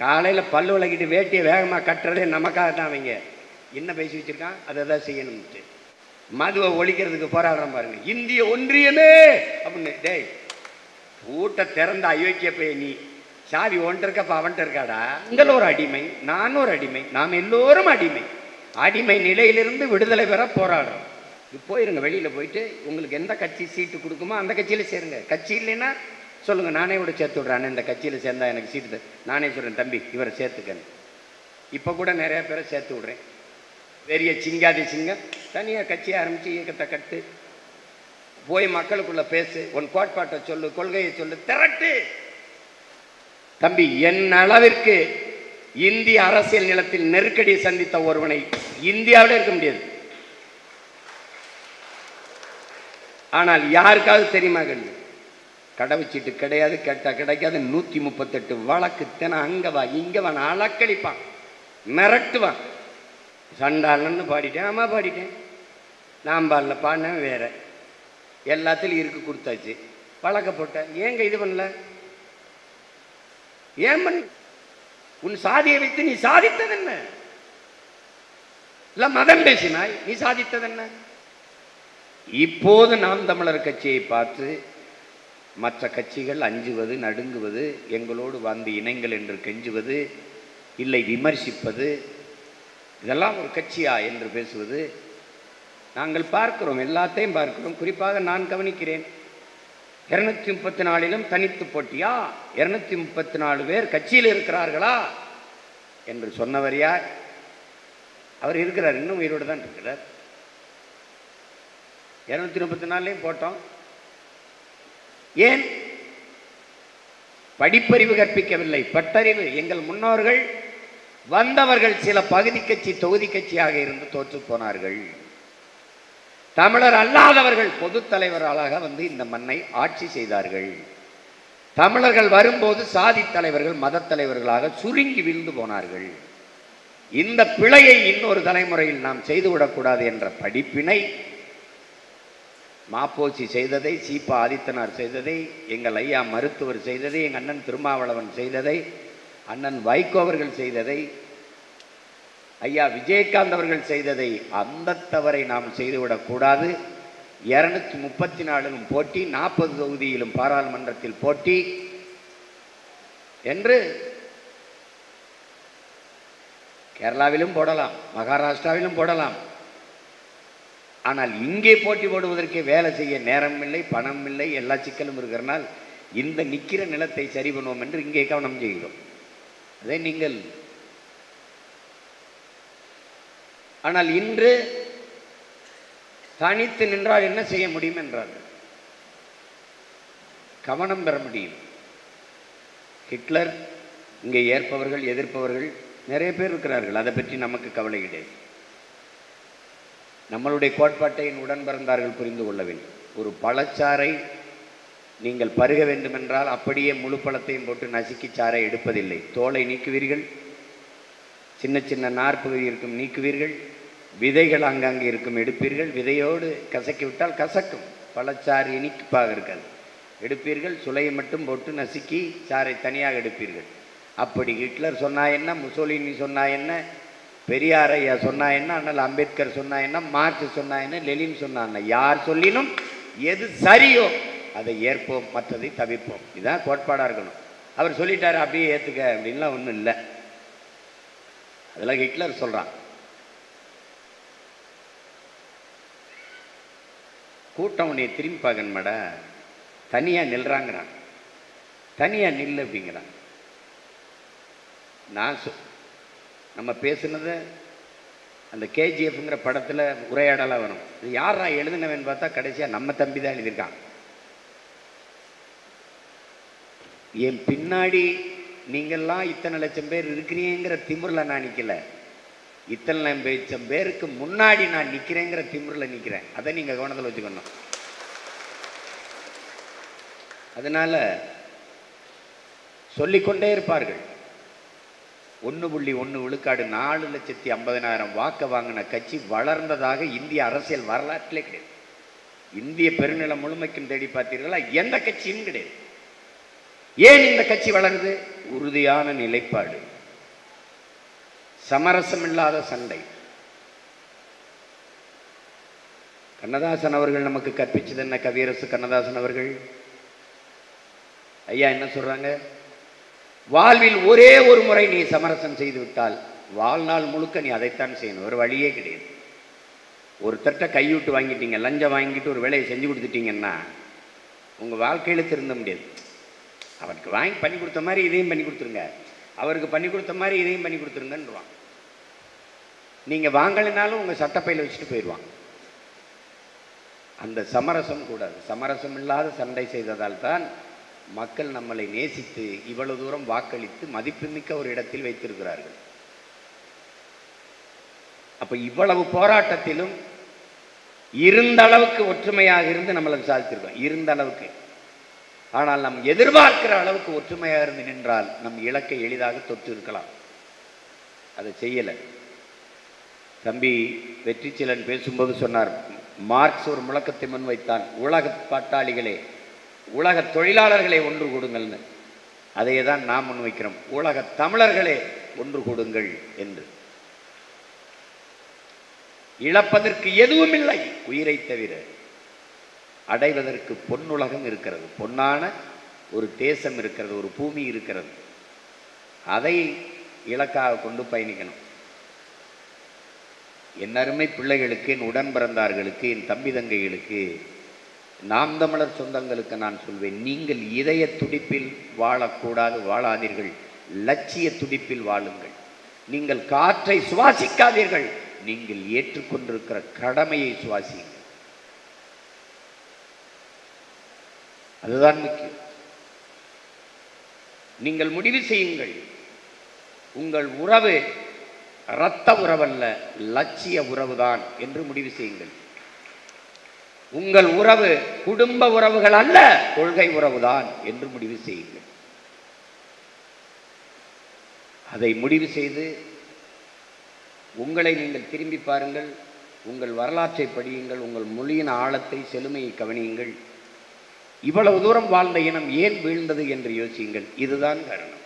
காலையில் பல்லு விளக்கிட்டு வேட்டியை வேகமாக கட்டுறதே நமக்காக தான். அவங்க என்ன பேசி வச்சுருக்கான், அதை தான் செய்யணும்ட்டு. மதுவை ஒழிக்கிறதுக்கு போராடுறோம் பாருங்க. இந்திய ஒன்றியமே அப்படின்னு. டேய், ஊட்ட திறந்த அயோக்கிய போய் நீ சாவி ஒன்ட்டு இருக்கப்ப அவன்ட்டு இருக்காடா. உங்கள் ஒரு அடிமை, நான் ஒரு அடிமை, நாம் எல்லோரும் அடிமை. அடிமை நிலையிலிருந்து விடுதலை பெற போராடுறோம். போயிருங்க, வெளியில் போயிட்டு உங்களுக்கு எந்த கட்சி சீட்டு கொடுக்குமோ அந்த கட்சியில் சேருங்க. கட்சி இல்லைன்னா சொல்லுங்கள், நானே கூட சேர்த்து விட்றேன். இந்த கட்சியில் சேர்ந்தா எனக்கு சீட்டு நானே சொல்கிறேன், தம்பி இவரை சேர்த்துக்கன்னு. இப்போ கூட நிறையா பேரை சேர்த்து விட்றேன். பெரிய சிங்காதி சிங்கம் தனியாக கட்சியை ஆரம்பித்து இயக்கத்தை கட்டு, போய் மக்களுக்குள்ளே பேசு, உன் கோட்பாட்டை சொல்லு, கொள்கையை சொல்லு, திரட்டு. தம்பி, என் அளவிற்கு இந்திய அரசியல் நிலத்தில் நெருக்கடியை சந்தித்த ஒருவனை இந்தியாவிலே இருக்க முடியாது. ஆனால் யாருக்காவது தெரியுமா, கடவுச்சீட்டு கிடையாது, கேட்டால் கிடைக்காது, 138 வழக்கு தின அங்கே வா இங்கே வா அளக்களிப்பான், மிரட்டுவான். சண்டாளன்னு பாடிட்டேன், ஆமா பாடிட்டேன், நான் பாடல, பாடினேன் வேற, எல்லாத்துலையும் இருக்கு கொடுத்தாச்சு, வழக்க போட்டேன். ஏங்க இது பண்ணல? ஏன் பண்ண? உன் சாதியை வைத்து நீ சாதித்தது என்ன? இல்ல மதம் பேசினாய், நீ சாதித்தது என்ன? இப்போது நாம் தமிழர் கட்சியை பார்த்து மற்ற கட்சிகள் அஞ்சுவது, நடுங்குவது, எங்களோடு வந்து இணைங்கள் என்று கெஞ்சுவது, இல்லை விமர்சிப்பது, இதெல்லாம் ஒரு கட்சியா என்று பேசுவது நாங்கள் பார்க்கிறோம், எல்லாத்தையும் பார்க்கிறோம். குறிப்பாக நான் கவனிக்கிறேன். 234 தனித்து போட்டியா, 234 பேர் கட்சியில் இருக்கிறார்களா என்று சொன்னவர் யார்? அவர் இருக்கிறார், இன்னும் உயிரோடு தான் இருக்கிறார். 234 போட்டோம். ஏன்? படிப்பறிவு கற்பிக்கவில்லை, பட்டறிவு. எங்கள் முன்னோர்கள் வந்தவர்கள் சில பகுதி கட்சி தொகுதி கட்சியாக இருந்து தோற்று போனார்கள். தமிழர் அல்லாதவர்கள் பொது தலைவர்களாக வந்து இந்த மண்ணை ஆட்சி செய்தார்கள். தமிழர்கள் வரும்போது சாதி தலைவர்கள் மத தலைவர்களாக சுருங்கி வீழ்ந்து போனார்கள். இந்த பிழையை இன்னொரு தலைமுறையில் நாம் செய்துவிடக்கூடாது என்ற படிப்பினை மாப்போசி செய்ததை, சீபா ஆதித்தனார் செய்ததை, எங்கள் ஐயா மருத்துவர் செய்ததை, எங்கள் அண்ணன் திருமாவளவன் செய்ததை, அண்ணன் வைகோவர்கள் செய்ததை, ஐயா விஜயகாந்த் அவர்கள் செய்ததை, அந்த தவறை நாம் செய்துவிடக்கூடாது. 234 போட்டி, 40 தொகுதியிலும் பாராளுமன்றத்தில் போட்டி என்று கேரளாவிலும் போடலாம், மகாராஷ்டிராவிலும் போடலாம். ஆனால் இங்கே போட்டி போடுவதற்கு வேலை செய்ய நேரம் இல்லை, பணம் இல்லை, எல்லா சிக்கலும் இருக்கிறனால் இந்த நிற்கிற நிலத்தை சரி பண்ணுவோம் என்று இங்கே கவனம் செய்கிறோம். அதை நீங்கள் ஆனால் இன்று தனித்து நின்றால் என்ன செய்ய முடியும் என்றார். கவனம் பெற முடியும். ஹிட்லர் இங்கே ஏற்பவர்கள் எதிர்ப்பவர்கள் நிறைய பேர் இருக்கிறார்கள், அதை பற்றி நமக்கு கவலை கிடையாது. நம்மளுடைய கோட்பாட்டை உடன் பிறந்தார்கள் புரிந்து கொள்ள வேண்டும். ஒரு பழச்சாறை நீங்கள் பருக வேண்டுமென்றால் அப்படியே முழு பழத்தையும் போட்டு நசுக்கி சாறை எடுப்பதில்லை. தோலை நீக்குவீர்கள், சின்ன சின்ன நாற்பகுதி இருக்கும் நீக்குவீர்கள், விதைகள் அங்கங்கே இருக்கும் எடுப்பீர்கள், விதையோடு கசக்கி விட்டால் கசக்கும், பழச்சாறு இனிப்பாக இருக்காது, எடுப்பீர்கள், சுளையை மட்டும் போட்டு நசுக்கி சாறை தனியாக எடுப்பீர்கள். அப்படி ஹிட்லர் சொன்னா என்ன, முசோலினி சொன்னா என்ன, பெரியார் ஐயா சொன்னா என்ன, அண்ணல் அம்பேத்கர் சொன்னா என்ன, மார்க்ஸ் சொன்னா என்ன, லெனின் சொன்னா என்ன, யார் சொல்லினும் எது சரியோ அதை ஏற்போம், மற்றதை தவிர்ப்போம். இதுதான் கோட்பாடாக இருக்கணும். அவர் சொல்லிட்டாரு அப்படியே ஏற்றுக்க அப்படின்லாம் ஒன்றும் இல்லை. அதெல்லாம் ஹிட்லர் சொல்கிறான். கூட்டம் உன்னை திரும்பி பார்க்கணுமாடா, தனியாக நில்றாங்கிறான், தனியாக நில் அப்படிங்கிறான். நான் நம்ம பேசுனது அந்த கேஜிஎஃப்ங்கிற படத்தில் உரையாடலாக வரும். இது யாரா எழுதினவன் பார்த்தா கடைசியாக நம்ம தம்பி தான் எழுதியிருக்கான். என் பின்னாடி நீங்கள்லாம் இத்தனை லட்சம் பேர் இருக்கிறீங்கிற திமிரில் நான் நிற்கல, இத்தனை லட்சம் பேருக்கு முன்னாடி நான் நிற்கிறேங்கிற திமிரில் நிற்கிறேன். அதை நீங்கள் கவனத்தில் வச்சுக்கணும். அதனால் சொல்லிக்கொண்டே இருப்பார்கள். 1.1 விழுக்காடு 4,50,000 வாக்கு வாங்கின கட்சி வளர்ந்ததாக இந்திய அரசியல் வரலாற்றிலே கிடையாது. இந்திய பெருநிலம் முழுமைக்கும் தேடி பார்த்தீர்களா, எந்த கட்சியும் கிடையாது. ஏன் இந்த கட்சி வளருது? உறுதியான நிலைப்பாடு, சமரசமில்லாத சண்டை. கண்ணதாசன் அவர்கள் நமக்கு கற்பிச்சது என்ன? கவியரசு கண்ணதாசன் அவர்கள் ஐயா என்ன சொல்றாங்க? வாழ்வில் ஒரே ஒரு முறை நீ சமரசம் செய்து விட்டால் வாழ்நாள் முழுக்க நீ அதைத்தான் செய்யணும், ஒரு வழியே கிடையாது. ஒருத்தட்ட கைவிட்டு வாங்கிட்டீங்க, லஞ்சம் வாங்கிட்டு ஒரு வேலையை செஞ்சு கொடுத்துட்டீங்கன்னா உங்கள் வாழ்க்கையில் திருந்த முடியாது. அவருக்கு வாங்கி பண்ணி கொடுத்த மாதிரி இதையும் பண்ணி கொடுத்துருங்க, அவருக்கு பண்ணி கொடுத்த மாதிரி இதையும் பண்ணி கொடுத்துருங்கன்றான். நீங்கள் வாங்கலைனாலும் உங்கள் சட்டப்பையில் வச்சுட்டு போயிடுவான். அந்த சமரசம் கூடாது. சமரசம் இல்லாத சண்டை செய்ததால் தான் மக்கள் நம்மளை நேசித்து இவ்வளவு தூரம் வாக்களித்து மதிப்புமிக்க ஒரு இடத்தில் வைத்திருக்கிறார்கள். அப்போ இவ்வளவு போராட்டத்திலும் இருந்த அளவுக்கு ஒற்றுமையாக இருந்து நம்மளை சாதித்திருக்கோம், இருந்த அளவுக்கு. ஆனால் நம் எதிர்பார்க்கிற அளவுக்கு ஒற்றுமையாக இருந்து நின்றால் நம் இலக்கை எளிதாக தொட்டு இருக்கலாம். அதை செய்யலை. தம்பி வெற்றிச்செல்வன் பேசும்போது சொன்னார், மார்க்ஸ் ஒரு முழக்கத்தை முன்வைத்தான், உலக பாட்டாளிகளே, உலக தொழிலாளர்களை ஒன்று கூடுங்கள்னு. அதையே தான் நாம் முன்வைக்கிறோம், உலக தமிழர்களே ஒன்று கூடுங்கள் என்று. இழப்பதற்கு எதுவும் இல்லை உயிரை தவிர, அடைவதற்கு பொன்னுலகம் இருக்கிறது, பொன்னான ஒரு தேசம் இருக்கிறது, ஒரு பூமி இருக்கிறது. அதை இலக்காக கொண்டு பயணிக்கணும். என் அருமை பிள்ளைகளுக்கு, என் உடன் பிறந்தார்களுக்கு, என் தம்பி தங்கைகளுக்கு, நாம் தமிழர் சொந்தங்களுக்கு நான் சொல்வேன், நீங்கள் இதய துடிப்பில் வாழக்கூடாது, வாழாதீர்கள், லட்சிய துடிப்பில் வாழுங்கள். நீங்கள் காற்றை சுவாசிக்காதீர்கள், நீங்கள் ஏற்றுக்கொண்டிருக்கிற கடமையை சுவாசியுங்கள். அதுதான் முக்கியம். நீங்கள் முடிவு செய்யுங்கள், உங்கள் உறவு இரத்த உறவல்ல, லட்சிய உறவுதான் என்று முடிவு செய்யுங்கள். உங்கள் உறவு குடும்ப உறவுகள் அல்ல, கொள்கை உறவுதான் என்று முடிவு செய்யுங்கள். அதை முடிவு செய்து உங்களை நீங்கள் திரும்பி பாருங்கள், உங்கள் வரலாற்றை படியுங்கள், உங்கள் மொழியின் ஆழத்தை, செழுமையை கவனியுங்கள். இவ்வளவு தூரம் வாழ்ந்த இனம் ஏன் வீழ்ந்தது என்று யோசியுங்கள். இதுதான் காரணம்.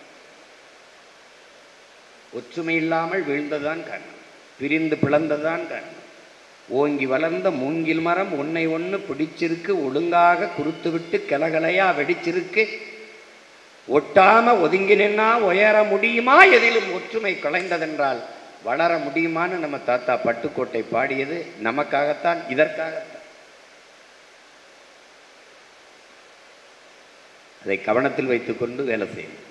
ஒற்றுமை இல்லாமல் வீழ்ந்ததுதான் காரணம், பிரிந்து பிளந்ததுதான் காரணம். ஓங்கி வளர்ந்த மூங்கில் மரம் ஒன்னை ஒன்று பிடிச்சிருக்கு, ஒழுங்காக குறுத்து விட்டு கிளகலையா வெடிச்சிருக்கு, ஒட்டாம ஒதுங்கி நின்னா உயர முடியுமா, எதிலும் ஒற்றுமை குலைந்ததென்றால் வளர முடியுமான்னு நம்ம தாத்தா பட்டுக்கோட்டை பாடியது நமக்காகத்தான், இதற்காகத்தான். அதை கவனத்தில் வைத்துக்கொண்டு வேலை செய்யணும்.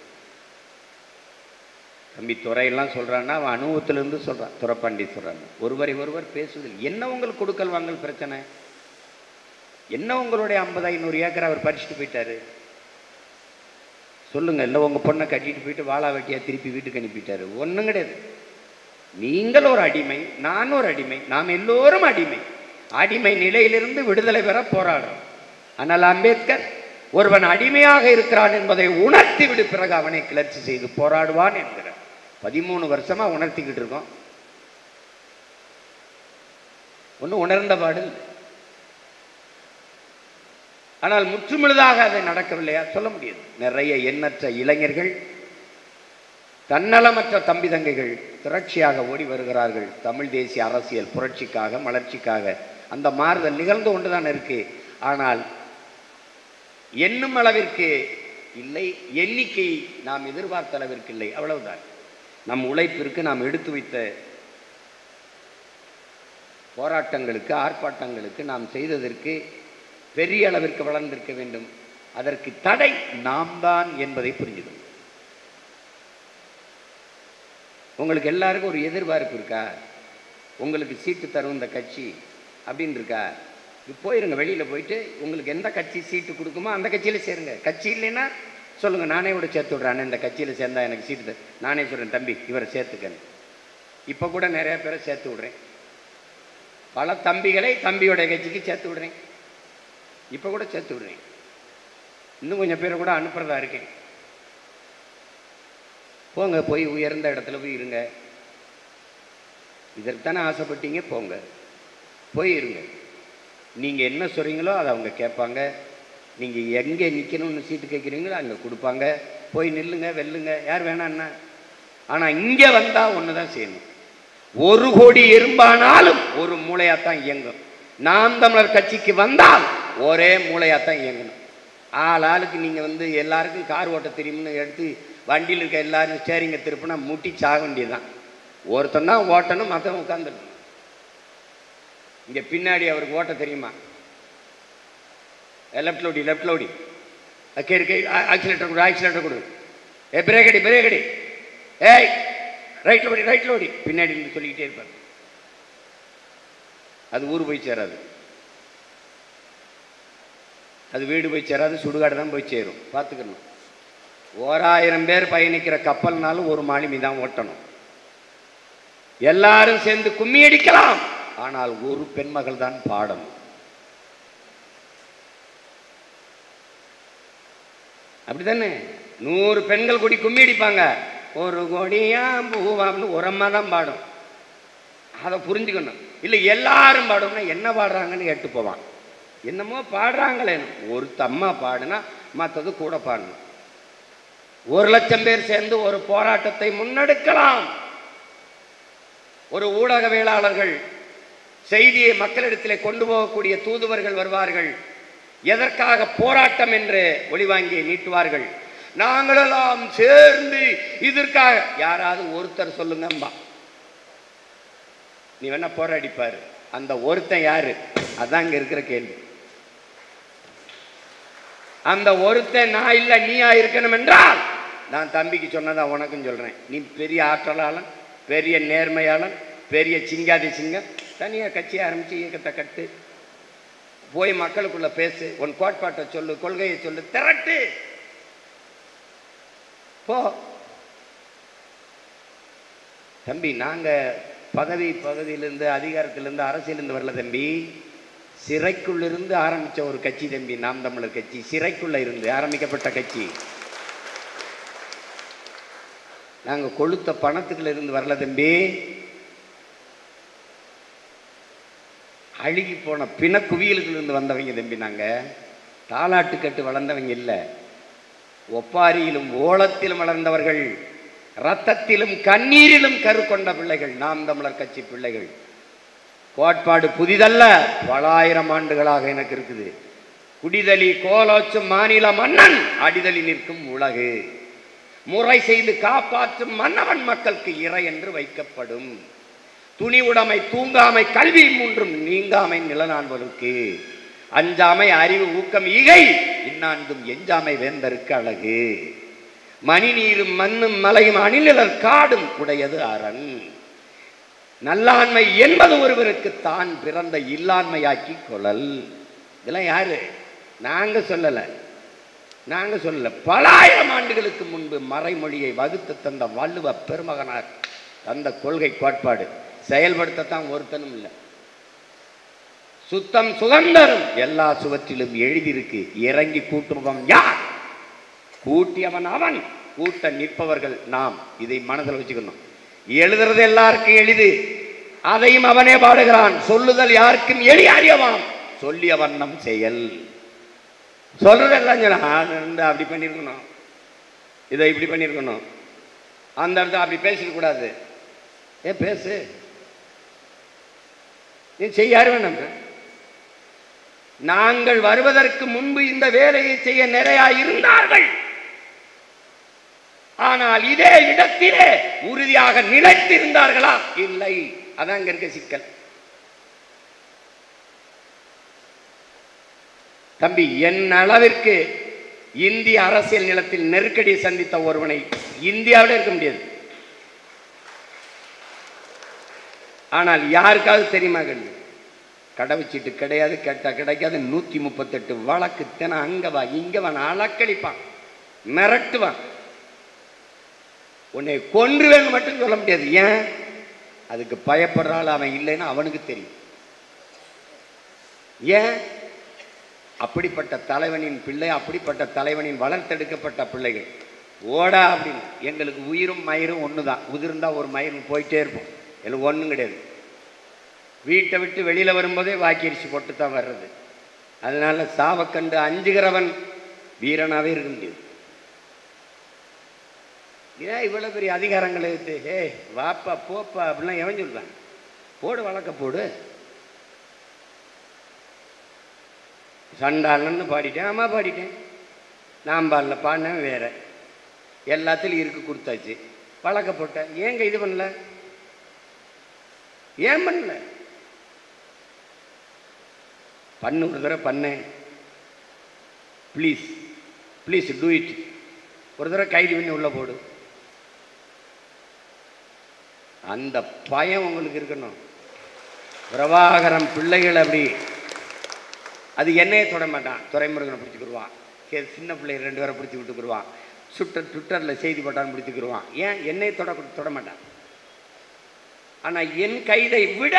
தம்பி துறையெல்லாம் சொல்கிறான்னா அவன் அனுபவத்திலிருந்து சொல்கிறான், துறப்பாண்டி சொல்கிறாங்க. ஒருவரை ஒருவர் பேசுவதில் என்ன உங்களுக்கு கொடுக்கல் வாங்கல் பிரச்சனை? என்ன உங்களுடைய 50-500 ஏக்கர் அவர் பறிச்சுட்டு போயிட்டாரு சொல்லுங்க. இல்லை உங்கள் பொண்ணை கட்டிட்டு போயிட்டு வாழா வெட்டியாக திருப்பி வீட்டுக்கு அனுப்பிட்டாரு, ஒன்றும் கிடையாது. நீங்கள் ஒரு அடிமை, நான் ஒரு அடிமை, நாம் எல்லோரும் அடிமை. அடிமை நிலையிலிருந்து விடுதலை பெற போராடுறோம். ஆனால் அம்பேத்கர் ஒருவன் அடிமையாக இருக்கிறான் என்பதை உணர்த்தி விடு, பிறகு அவனை கிளர்ச்சி செய்து போராடுவான் என்கிறார். 13 வருஷமா உணர்த்திக்கிட்டு இருக்கோம், ஒன்றும் உணர்ந்த பாடு. ஆனால் முற்றுமுழுதாக அதை நடக்கவில்லையா? சொல்ல முடியாது. நிறைய எண்ணற்ற இளைஞர்கள், தன்னலமற்ற தம்பி தங்கைகள் திரட்சியாக ஓடி வருகிறார்கள். தமிழ் தேசிய அரசியல் புரட்சிக்காக, மலர்ச்சிக்காக. அந்த மாறுதல் நிகழ்ந்து கொண்டுதான் இருக்கு. ஆனால் எண்ணும் அளவிற்கு இல்லை, எண்ணிக்கை நாம் எதிர்பார்த்த அளவிற்கு இல்லை, அவ்வளவுதான். நம் உழைப்பிற்கு, நாம் எடுத்து வைத்த போராட்டங்களுக்கு, ஆர்ப்பாட்டங்களுக்கு, நாம் செய்ததற்கு பெரிய அளவிற்கு வளர்ந்திருக்க வேண்டும். அதற்கு தடை நாம் தான் என்பதை புரிஞ்சுக்கணும். உங்களுக்கு எல்லாருக்கும் ஒரு எதிர்பார்ப்பு இருக்கா? உங்களுக்கு சீட்டு தரும் இந்த கட்சி அப்படின்னு இருக்கா? போயிருங்க, வெளியில் போயிட்டு உங்களுக்கு எந்த கட்சி சீட்டு கொடுக்குமோ அந்த கட்சியில் சேருங்க. கட்சி இல்லைன்னா சொல்லுங்கள், நானே கூட சேர்த்து விட்றேன், இந்த கட்சியில் சேர்ந்தா எனக்கு சீட்டு நானே சொல்கிறேன், தம்பி இவரை சேர்த்துக்கன்னு. இப்போ கூட நிறையா பேரை சேர்த்து விட்றேன், பல தம்பிகளை தம்பியோடைய கட்சிக்கு சேர்த்து விட்றேன், இப்போ கூட சேர்த்து விட்றேன். இன்னும் கொஞ்சம் பேரை கூட அனுப்புகிறதா இருக்கேன். போங்க, போய் உயர்ந்த இடத்துல போய் இருங்க. இதற்கு தானே ஆசைப்பட்டீங்க, போங்க, போய் இருங்க. நீங்கள் என்ன சொல்கிறீங்களோ அதை அவங்க கேட்பாங்க. நீங்கள் எங்கே நிற்கணும்னு சீட்டு கேட்குறீங்களோ அங்கே கொடுப்பாங்க. போய் நில்லுங்க வெல்லுங்க, யார் வேணான்னா. ஆனால் இங்கே வந்தால் ஒன்று தான் செய்யணும். 1 கோடி எறும்பானாலும் ஒரு மூளையாத்தான் இயங்கும். நாம் தமிழர் கட்சிக்கு வந்தால் ஒரே மூளையாத்தான் இயங்கணும். ஆளுக்கு நீங்கள் எல்லாருக்கும் கார் ஓட்ட தெரியும்னு எடுத்து வண்டியில் இருக்க எல்லாரும் ஸ்டேரிங்கை திருப்பினா முட்டி சாக வேண்டியதுதான். ஒருத்தன் தான் ஓட்டணும், மற்றவன் உட்காந்துருக்கணும். இங்கே பின்னாடி அவருக்கு ஓட்ட தெரியுமா? லெஃப்ட் லோடி ஆக்சிலேட்டர் கொடு, பிரேக் அடி, ஏய் ரைட் லோடி பின்னாடி சொல்லிக்கிட்டே இருப்பார். அது ஊர் போய் சேராது, அது வீடு போய் சேராது, சுடுகாடு தான் போய் சேரும். பார்த்துக்கணும். 1000 பேர் பயணிக்கிற கப்பல்னாலும் ஒரு மாலுமி தான் ஓட்டணும். எல்லாரும் சேர்ந்து கும்மி அடிக்கலாம், ஆனால் ஒரு பெண்மகள் தான் பாடணும். அப்படித்தானே? 100 பெண்கள் கூடி கும்மி அடிப்பாங்க, 1 கோடியாம் பூவாம்னு ஒரு அம்மா தான் பாடும். அதை புரிஞ்சுக்கணும். இல்லை எல்லாரும் பாடும்னா என்ன பாடுறாங்கன்னு கேட்டு போவான். என்னமோ பாடுறாங்களே, ஒரு அம்மா பாடுனா மற்றது கூட பாடணும். 1 லட்சம் பேர் சேர்ந்து ஒரு போராட்டத்தை முன்னெடுக்கலாம். ஒரு ஊடகவியலாளர்கள் செய்தியை மக்களிடத்திலே கொண்டு போகக்கூடிய தூதுவர்கள் வருவார்கள். எதற்காக போராட்டம் என்று ஒளிவாங்கி நீட்டுவார்கள். நாங்களெல்லாம் சேர்ந்து இதற்காக. யாராவது ஒருத்தர் சொல்லுங்கம்பா, நீ வேணா போராடிப்பாரு. அந்த ஒருத்தன் யாரு? அதான் இங்க இருக்கிற கேள்வி. அந்த ஒருத்தன் நான் இல்லை நீயா இருக்கணும் என்றால், நான் தம்பிக்கு சொன்னதா உனக்கும் சொல்றேன், நீ பெரிய ஆற்றலாளன், பெரிய நேர்மையாளன், பெரிய சிங்காதி சிங்கம், தனியாக கட்சியை ஆரம்பிச்சு இயக்கத்தை கட்டு, போய் மக்களுக்குள்ள பேசு, உன் கோட்பாட்டை சொல்லு, கொள்கையை சொல்லு, திரட்டு போ. தம்பி, நாங்க பதவியிலிருந்து அதிகாரத்திலிருந்து அரசியலிருந்து வரல தம்பி, சிறைக்குள்ளிருந்து ஆரம்பிச்ச ஒரு கட்சி தம்பி நாம் தமிழர் கட்சி. சிறைக்குள்ள இருந்து ஆரம்பிக்கப்பட்ட கட்சி. நாங்க கொளுத்த பணத்துக்குள்ள இருந்து வரல தம்பி, அழுகி போன பிண குவியல்களிலிருந்து வந்தவங்க தம்பி. நாங்க தாலாட்டு கட்டு வளர்ந்தவங்க இல்லை, ஒப்பாரியிலும் ஓலத்திலும் வளர்ந்தவர்கள், இரத்தத்திலும் கண்ணீரிலும் கரு கொண்ட பிள்ளைகள் நாம் தமிழர் கட்சி பிள்ளைகள். கோட்பாடு புதிதல்ல, பல ஆயிரம் ஆண்டுகளாக எனக்கு இருக்குது. குடிதலி கோலோச்சும் மாநில மன்னன், அடிதலி நிற்கும் உலகு, முறை செய்து காப்பாற்றும் மன்னவன் மக்களுக்கு இறை என்று வைக்கப்படும். துணி உடைமை தூங்காமை கல்வி மூன்றும் நீங்காமை நிலநான்வருக்கு, அஞ்சாமை அறிவு ஊக்கம் ஈகை, இந்நான்கும் எஞ்சாமை வேந்தருக்கு அழகு. மணி நீரும் மண்ணும் மலையும் அணிலிலர் காடும் உடையது அரண். நல்லாண்மை என்பது ஒருவருக்கு தான் பிறந்த இல்லாண்மையாக்கி கொள்ளல். இதெல்லாம் யாரு? நாங்க சொல்லல. பல ஆயிரம் ஆண்டுகளுக்கு முன்பு மறைமொழியை வகுத்து தந்த வள்ளுவ பெருமகனார் தந்த கொள்கை கோட்பாடு செயல்படுத்தத்தான் ஒருத்தனும் இல்லை. சுத்தம் சுதந்திரம் எல்லா சுவற்றிலும் எழுதியிருக்கு. இறங்கி கூட்டுபவன் யார்? கூட்டியவன் அவன், கூட்ட நிற்பவர்கள் நாம். இதை மனதில் வச்சுக்கணும். எழுதுறது எல்லாருக்கும் எளிது, அதையும் அவனே பாடுகிறான். சொல்லுதல் யாருக்கும் எளியறியவாம், சொல்லிய வண்ணம் செயல். சொல்றதெல்லாம் சொன்ன அப்படி பண்ணிருக்கணும், இதை இப்படி பண்ணிருக்கணும், அந்த இடத்துல அப்படி பேசிடக்கூடாது. ஏன் பேசு, நீ செய்யாரு வேணும். நாங்கள் வருவதற்கு முன்பு இந்த வேலையை செய்ய நிறைய இருந்தார்கள். ஆனால் இதே இடத்திலே உறுதியாக நிலைத்திருந்தார்களா? இல்லை. அதான் இங்க இருக்க சிக்கல். தம்பி, என் அளவிற்கு இந்திய அரசியல் நிலத்தில் நெருக்கடியை சந்தித்த ஒருவனை இந்தியாவில இருக்க முடியாது. ஆனால் யாருக்காவது தெரியுமா? கடவுச்சீட்டு கிடையாது, கேட்டா கிடைக்காது, 138 வழக்கு தின அங்க வா இங்க வா அளக்களிப்பான், மிரட்டுவான். உன்னை கொன்றுவேன்னு மட்டும் சொல்ல முடியாது. ஏன்? அதுக்கு பயப்படுறாள் அவன் இல்லைன்னா அவனுக்கு தெரியும். ஏன்? அப்படிப்பட்ட தலைவனின் பிள்ளை, அப்படிப்பட்ட தலைவனின் வளர்த்தெடுக்கப்பட்ட பிள்ளைகள். ஓடா அப்படின்னு எங்களுக்கு உயிரும் மயிரும் ஒன்று தான். உதிர்ந்தா ஒரு மயிரும் போயிட்டே இருப்போம், எனக்கு ஒன்றும் கிடையாது. வீட்டை விட்டு வெளியில் வரும்போதே வாக்கியரிசி போட்டு தான் வர்றது. அதனால சாவை கண்டு அஞ்சுகிறவன் வீரனாகவே இருக்க முடியாது. ஏன் இவ்வளோ பெரிய அதிகாரங்களை எடுத்து வாப்பா போப்பா அப்படிலாம் எவன் சொல்லுவான்? போடு, வழக்க போடு. சண்டாளன்னு பாடிட்டேன், ஆமாம் பாடிட்டேன். நான் பாடல, பாடினேன் வேற. எல்லாத்துலையும் இருக்கு கொடுத்தாச்சு, வழக்க போட்டேன். ஏங்க இது பண்ணல? ஏன் பண்ணல? பண்ணு, ஒரு தடவை பண்ணேன். Please please do it. ஒரு தடவை கைது பண்ணி உள்ள போடு. அந்த பயம் உங்களுக்கு இருக்கணும். பிரபாகரன் பிள்ளைகள் அப்படி, அது என்னையே தொட மாட்டான். துரைமுருகனை பிடிச்சிக்கிடுவான், சின்ன பிள்ளைகள் 2 பேரை பிடிச்சி விட்டுக்குருவான், ட்விட்டரில் செய்தி போட்டான்னு பிடிச்சிக்கிடுவான். ஏன் என்னையை தொட மாட்டான். ஆனால் என் கைதை விட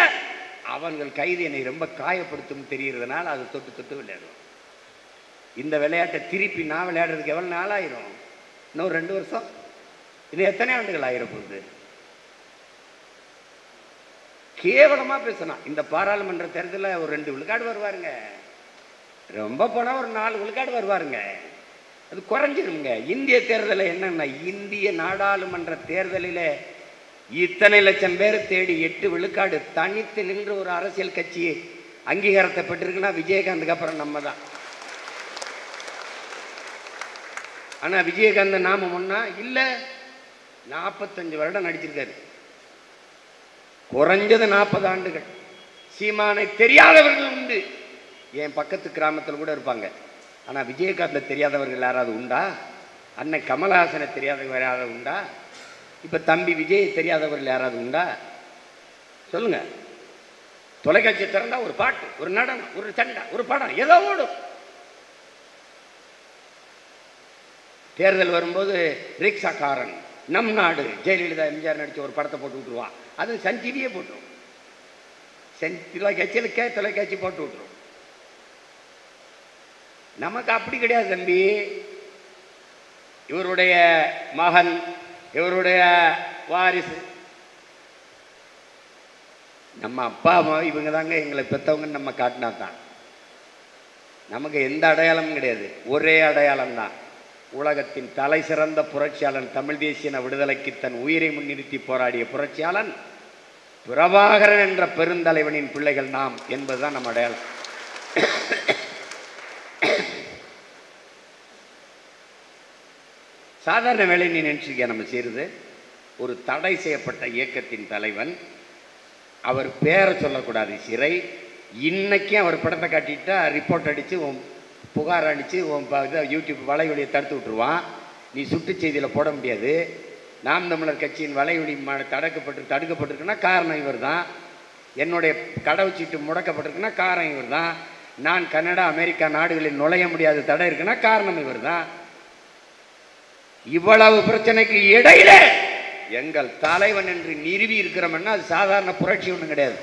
அவங்கள் கைது என்னை ரொம்ப காயப்படுத்தும் தெரிகிறதுனால அதை தொட்டு தொட்டு விளையாடுவோம். இந்த விளையாட்டை திருப்பி நான் விளையாடுறதுக்கு எவ்வளோ நாள் ஆயிரும்? இன்னும் 2 வருஷம். இது எத்தனை ஆண்டுகள் ஆயிரப்போகுது? கேவலமாக பேசணும். இந்த பாராளுமன்ற தேர்தலில் ஒரு 2 விழுக்காடு வருவாருங்க, ரொம்ப போனால் ஒரு 4 விழுக்காடு வருவாருங்க. அது குறைஞ்சிருங்க. இந்திய தேர்தலில் என்னன்னா, இந்திய நாடாளுமன்ற தேர்தலில் இத்தனை லட்சம் பேர் தேடி 8 விழுக்காடு தனித்து நின்று ஒரு அரசியல் கட்சியை அங்கீகாரத்தை பெற்றிருக்குன்னா விஜயகாந்துக்கு அப்புறம் நம்ம தான். ஆனால் விஜயகாந்த் நாம முன்னா இல்லை, 45 வருடம் நடிச்சிருக்காரு, குறைஞ்சது 40 ஆண்டுகள். சீமானை தெரியாதவர்கள் உண்டு, என் பக்கத்து கிராமத்தில் கூட இருப்பாங்க. ஆனால் விஜயகாந்தை தெரியாதவர்கள் யாராவது உண்டா? அன்னை கமலஹாசனை தெரியாதவங்க யாராவது உண்டா? இப்போ தம்பி விஜய் தெரியாதவர்கள் யாராவது உண்டா? சொல்லுங்க. தொலைக்காட்சி திறந்தா ஒரு பாட்டு, ஒரு நடனம், ஒரு சண்டை, ஒரு படம் ஏதோ ஓடும். தேர்தல் வரும்போது ரிக்ஷாக்காரன், நம் நாடு, ஜெயலலிதா எம்ஜிஆர் நடித்த ஒரு படத்தை போட்டு விட்டுருவான். அது சன் டிவியே போட்டுரும். சன் தொலைக்காட்சியில் தொலைக்காட்சி போட்டு விட்டுரும். நமக்கு அப்படி கிடையாது தம்பி. இவருடைய மகன், இவருடைய வாரிசு, நம்ம அப்பா அம்மா இவங்க தாங்க எங்களை பெற்றவங்கன்னு நம்ம காட்டினா தான். நமக்கு எந்த அடையாளமும் கிடையாது. ஒரே அடையாளம் தான், உலகத்தின் தலை சிறந்த புரட்சியாளன், தமிழ் தேசிய விடுதலைக்கு தன் உயிரை முன்னிறுத்தி போராடிய புரட்சியாளன் பிரபாகரன் என்ற பெருந்தலைவனின் பிள்ளைகள் நாம் என்பதுதான் நம்ம அடையாளம். சாதாரண வேலை நீ நினைச்சிருக்கியா நம்ம செய்கிறது? ஒரு தடை செய்யப்பட்ட இயக்கத்தின் தலைவன், அவர் பேரை சொல்லக்கூடாது, சிறை. இன்னைக்கும் அவர் படத்தை காட்டிட்டா ரிப்போர்ட் அடித்து புகார் அடித்து யூடியூப் வலைவலியை தடுத்து விட்டுருவான். நீ சுட்டு செய்தியில் போட முடியாது. நாம் தமிழர் கட்சியின் வலைவலி தடுக்கப்பட்டிருக்குன்னா காரணம் இவர் தான். என்னுடைய கடவுச்சீட்டு முடக்கப்பட்டிருக்குன்னா காரணம் இவர் தான். நான் கனடா அமெரிக்கா நாடுகளில் நுழைய முடியாத தடை இருக்குன்னா காரணம் இவர் தான். இவ்வளவு பிரச்சனைக்கு இடையில எங்கள் தலைவன் என்று நிறுவி இருக்கிறோம்னா அது சாதாரண புரட்சி ஒன்றும் கிடையாது.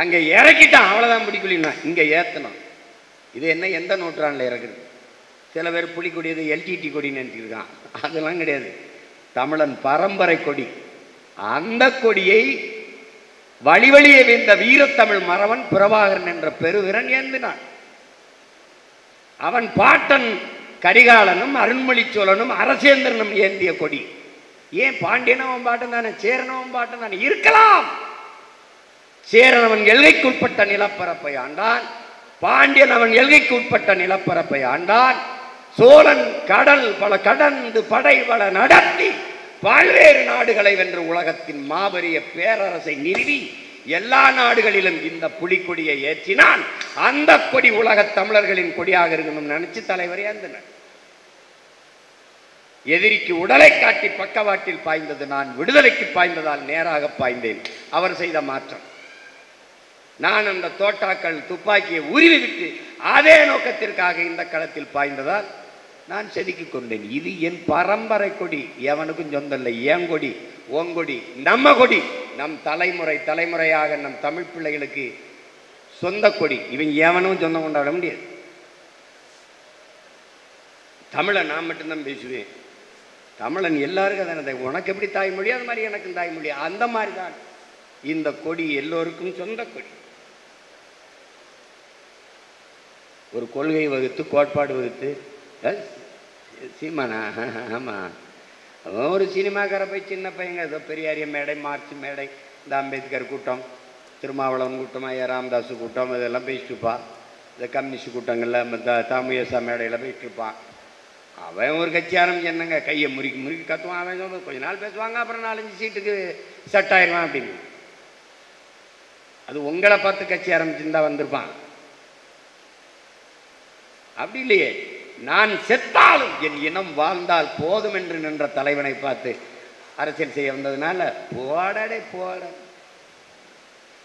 அங்க இறக்கிட்டான், அவ்வளவுதான் பிடிக்கல, இங்க ஏத்தணும். இது என்ன எந்த நூற்றாண்டுல இறக்குது? சில பேர் புலிக்கொடி எல்டிடி கொடின்னு நினைச்சிருக்கான். அதெல்லாம் கிடையாது, தமிழன் பரம்பரை கொடி. அந்த கொடியை வழிவழியே வீழ்ந்த வீரத்தமிழ் மறவன் பிரபாகரன் என்ற பெருவீரன் ஏந்தினான். அவன் பாட்டன் கரிகாலனும் அருண்மொழி சோழனும் அரசேந்திரனும் ஏந்திய கொடி. ஏன் பாண்டியனவன் பாட்டன் தானே, சேரனவன் பாட்டன் தானே இருக்கலாம். சேரன் அவன் எல்கைக்கு உட்பட்ட நிலப்பரப்பை ஆண்டான், பாண்டியன் அவன் எல்கைக்கு உட்பட்ட நிலப்பரப்பை ஆண்டான். சோழன் கடல் பல கடந்து படை பல நடத்தி பல்வேறு நாடுகளை வென்று உலகத்தின் மாபெரிய பேரரசை நிறுவி எல்லா நாடுகளிலும் இந்த புலிக்கொடியை ஏற்றினான். அந்த கொடி உலக தமிழர்களின் கொடியாக இருக்கணும் நினைச்சு தலைவர் ஏந்தினார். எதிரிக்கு உடலை காட்டி பக்கவாட்டில் பாய்ந்தது நான், விடுதலைக்கு பாய்ந்ததால் நேராக பாய்ந்தேன். அவர் செய்த மாற்றம். நான் அந்த தோட்டாக்கள் துப்பாக்கியை உருவி விட்டு அதே நோக்கத்திற்காக இந்த களத்தில் பாய்ந்ததால் நான் செதுக்கிக் கொண்டேன். இது என் பரம்பரை கொடி, எவனுக்கும் சொந்தல்ல. ஏன் கொடி, ஓங்கொடி, நம்ம கொடி, நம் தலைமுறை தலைமுறையாக நம் தமிழ் பிள்ளைகளுக்கு சொந்த கொடி. இவன் எவனும் சொந்தம் கொண்டாட முடியாது. தமிழை நான் மட்டும்தான் பேசுவேன். தமிழன் எல்லாருக்கும் தானே. உனக்கு எப்படி தாய்மொழி அது மாதிரி எனக்கும் தாய்மொழி, அந்த மாதிரி தான் இந்த கொடி எல்லோருக்கும் சொந்த கொடி. ஒரு கொள்கை வகுத்து கோட்பாடு வகுத்து சீமானா? ஆமாம், ஒரு சினிமாக்கார போய் சின்ன பையங்க ஏதோ பெரியாரிய மேடை, மார்ச் மேடை, இந்த அம்பேத்கர் கூட்டம், திருமாவளவன் கூட்டம், ஐயா ராமதாஸ் கூட்டம், இதெல்லாம் பேசிட்டுருப்பான். இந்த கம்யூனிஸ்ட் கூட்டங்களில் தாமுயசா மேடையில் போயிட்டுருப்பான். அவன் ஒரு கட்சி ஆரம்பிச்சு என்னங்க கையை முறுக்கி முறுக்கி கத்துவான். அவன் கொஞ்ச நாள் பேசுவாங்க, அப்புறம் 4-5 சீட்டுக்கு செட் ஆயிடுவான் அப்படின்னு. அது உங்களை பார்த்து கட்சி ஆரம்பிச்சுருந்தா வந்திருப்பான். அப்படி இல்லையே. நான் செத்தாலும் என் இனம் வாழ்ந்தால் போதும் என்று நின்ற தலைவனை பார்த்து அரசியல் செய்ய வந்ததுனால போடடே போட.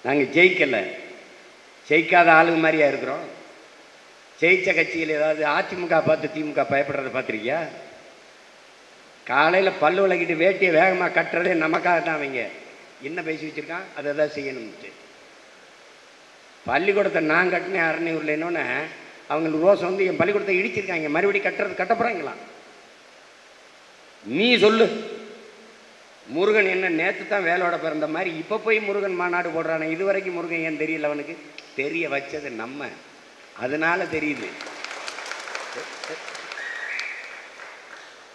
நாங்கள் ஜெயிக்கலை, ஜெயிக்காத ஆளுங்க மாதிரியா இருக்கிறோம். ஜெயிச்ச கட்சியில் ஏதாவது அதிமுக பார்த்து திமுக பயப்படுறத பார்த்துருக்கியா? காலையில் பல்லு விளக்கிட்டு வேட்டியை வேகமாக கட்டுறதே நமக்காக தான். அவங்க என்ன பேசி வச்சுருக்கான், அதை தான் செய்யணும்ட்டு. பள்ளிக்கூடத்தை நான் கட்டினேன் அரணியூரில். என்னொன்னே அவங்களுக்கு ரோசம் வந்து என் பள்ளிக்கூடத்தை இடிச்சிருக்காங்க, மறுபடியும் கட்ட போகிறாங்களாம். நீ சொல்லு, முருகன் என்ன நேற்று தான் வேலையோட பிறந்த மாதிரி இப்போ போய் முருகன் மாநாடு போடுறானே. இது வரைக்கும் முருகன் ஏன் தெரியல? அவனுக்கு தெரிய வச்சது நம்ம, அதனால தெரியுது.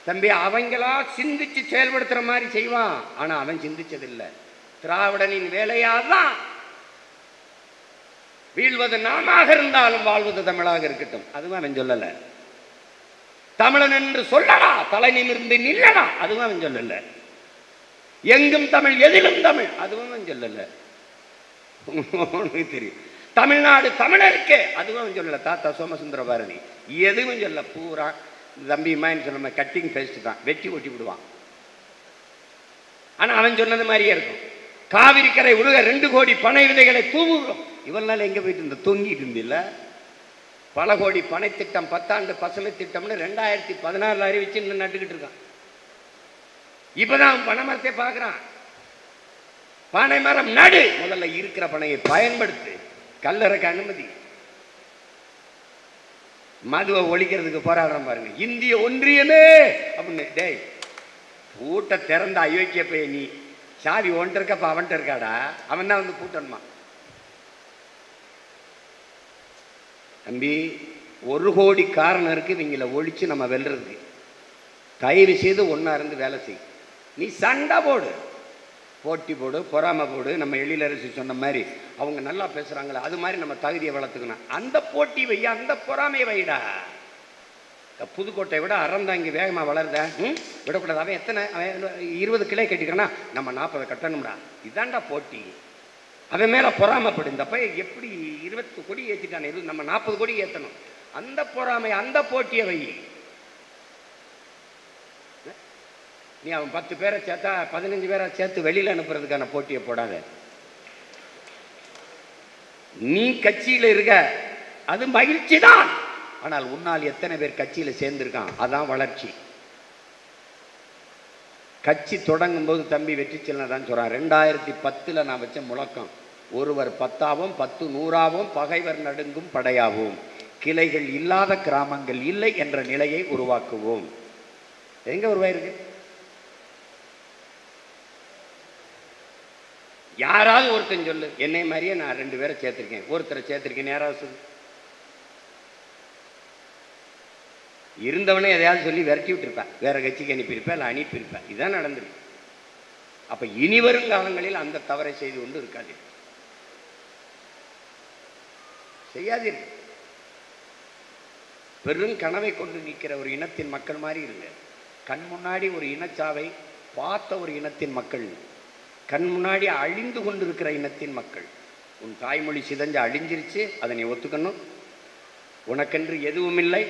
தம்பி, அவங்களா சிந்திச்சு செயல்படுத்துற மாதிரி செய்வான், ஆனா அவன் சிந்திச்சதில்லை. திராவிடனின் வேலையாதான் வீழ்வது நாமாக இருந்தாலும் வாழ்வது தமிழாக இருக்கட்டும், அதுவும் அவன் சொல்லல. தமிழன் என்று சொல்லடா, தலை நிமிர்ந்து நில்லடா, அதுவும் அவன் சொல்லல. எங்கும் தமிழ், எதிலும் தமிழ், அதுவும் அவன் சொல்லல. தெரியும். தமிழ்நாடு தமிழருக்கே, அதுவும் அவன் சொல்லல. தாத்தா சோமசுந்தர பாரதி எதுவும் சொல்ல. பூரா தம்பி மான்னு சொன்ன கட்டிங் பேஸ்ட் தான், வெட்டி ஒட்டி விடுவான். ஆனா அவன் சொன்னது மாதிரியே இருக்கும். காவிரி கரை உருக 2 கோடி பனை விதைகளை தூவுகிறோம். இவனால எங்க போயிட்டு இருந்த தொங்கிட்டு இருந்தில்ல. பல கோடி பனை திட்டம், 10 ஆண்டு பசுமை திட்டம்னு 2016 அறிவிச்சு இன்னும் நட்டுக்கிட்டு இருக்கான். இப்பதான் பனை மரத்தை பார்க்கிறான். பனை மரம் நடு, முதல்ல இருக்கிற பனையை பயன்படுத்து, கல்லறைக்கு அனுமதி. மதுவை ஒழிக்கிறதுக்கு போராடுறோம் பாருங்க. இந்திய ஒன்றியமே அப்படின்னு. டேய், பூட்டை திறந்த அயோக்கிய போய் நீ சாவி ஒன்ட்டு இருக்கப்ப அவன்ட்டு இருக்காடா, அவன் தான் வந்து பூட்டணுமா? தம்பி, 1 கோடி காரணம் இருக்கு இவங்களை ஒழிச்சு நம்ம வெல்றதுக்கு. தயவு செய்து ஒன்னா இருந்து வேலை செய். நீ சண்டை போடு, போட்டி போடு, பொறாமை போடு. நம்ம எழிலரசி சொன்ன மாதிரி அவங்க நல்லா பேசுறாங்களே, அது மாதிரி நம்ம தகுதியை வளர்த்துக்கணும். அந்த போட்டி வை, அந்த பொறாமையை வைடா. புதுக்கோட்டை விட அறந்தாங்கி வேகமாக வளருத, விடக்கூடாது. அவன் எத்தனை, அவன் 20 கிளை கட்டிக்கிறானா, நம்ம 40 கட்டணும்டா. இதாண்டா போட்டி. அவன் மேலே பொறாமைப்படு. இந்த பையன் எப்படி 20 கோடி ஏற்றிட்டானே, இது நம்ம 40 கோடி ஏற்றணும். அந்த பொறாமை, அந்த போட்டியை வை. நீ அவன் 10 பேரை சேர்த்தா 15 பேரை சேர்த்து வெளியில் அனுப்புறதுக்கான போட்டியை போடாத. நீ கட்சியில் இருக்க, அது மகிழ்ச்சி தான். ஆனால் உன்னால் எத்தனை பேர் கட்சியில் சேர்ந்திருக்கான், அதான் வளர்ச்சி. கட்சி தொடங்கும் போது தம்பி வெற்றி செல்வன் தான் சொல்றான். 2010 நான் வச்ச முழக்கம், ஒருவர் 10ஆவும் 10 100ஆவும் பகைவர் நடுங்கும் படையாவும், கிளைகள் இல்லாத கிராமங்கள் இல்லை என்ற நிலையை உருவாக்குவோம். எங்க உருவாயிருக்கு? யாராவது ஒருத்தன் சொல்லு, என்னை மாதிரியே நான் 2 பேரை சேர்த்திருக்கேன், ஒருத்தரை சேர்த்திருக்கேன், யாராவது சொல்லு. இருந்தவனே எதையாவது சொல்லி விரட்டி விட்டுருப்பேன், வேற கட்சிக்கு அனுப்பியிருப்பேன், இல்லை அனுப்பியிருப்பேன். இதான் நடந்திருக்கு. அப்ப இனி வரும் காலங்களில் அந்த தவறை செய்து கொண்டு இருக்காது, செய்யாதீர்கள். பெரும் கனவை கொண்டு நிற்கிற ஒரு இனத்தின் மக்கள் மாதிரி இருங்க. கண் முன்னாடி ஒரு இனச்சாவை பார்த்த ஒரு இனத்தின் மக்கள், கண் முன்னாடி அழிந்து கொண்டிருக்கிற இனத்தின் மக்கள். உன் தாய்மொழி சிதைஞ்சு அழிஞ்சிருச்சு, அதை நீ ஒத்துக்கணும். உனக்கென்று எதுவும் இல்லை,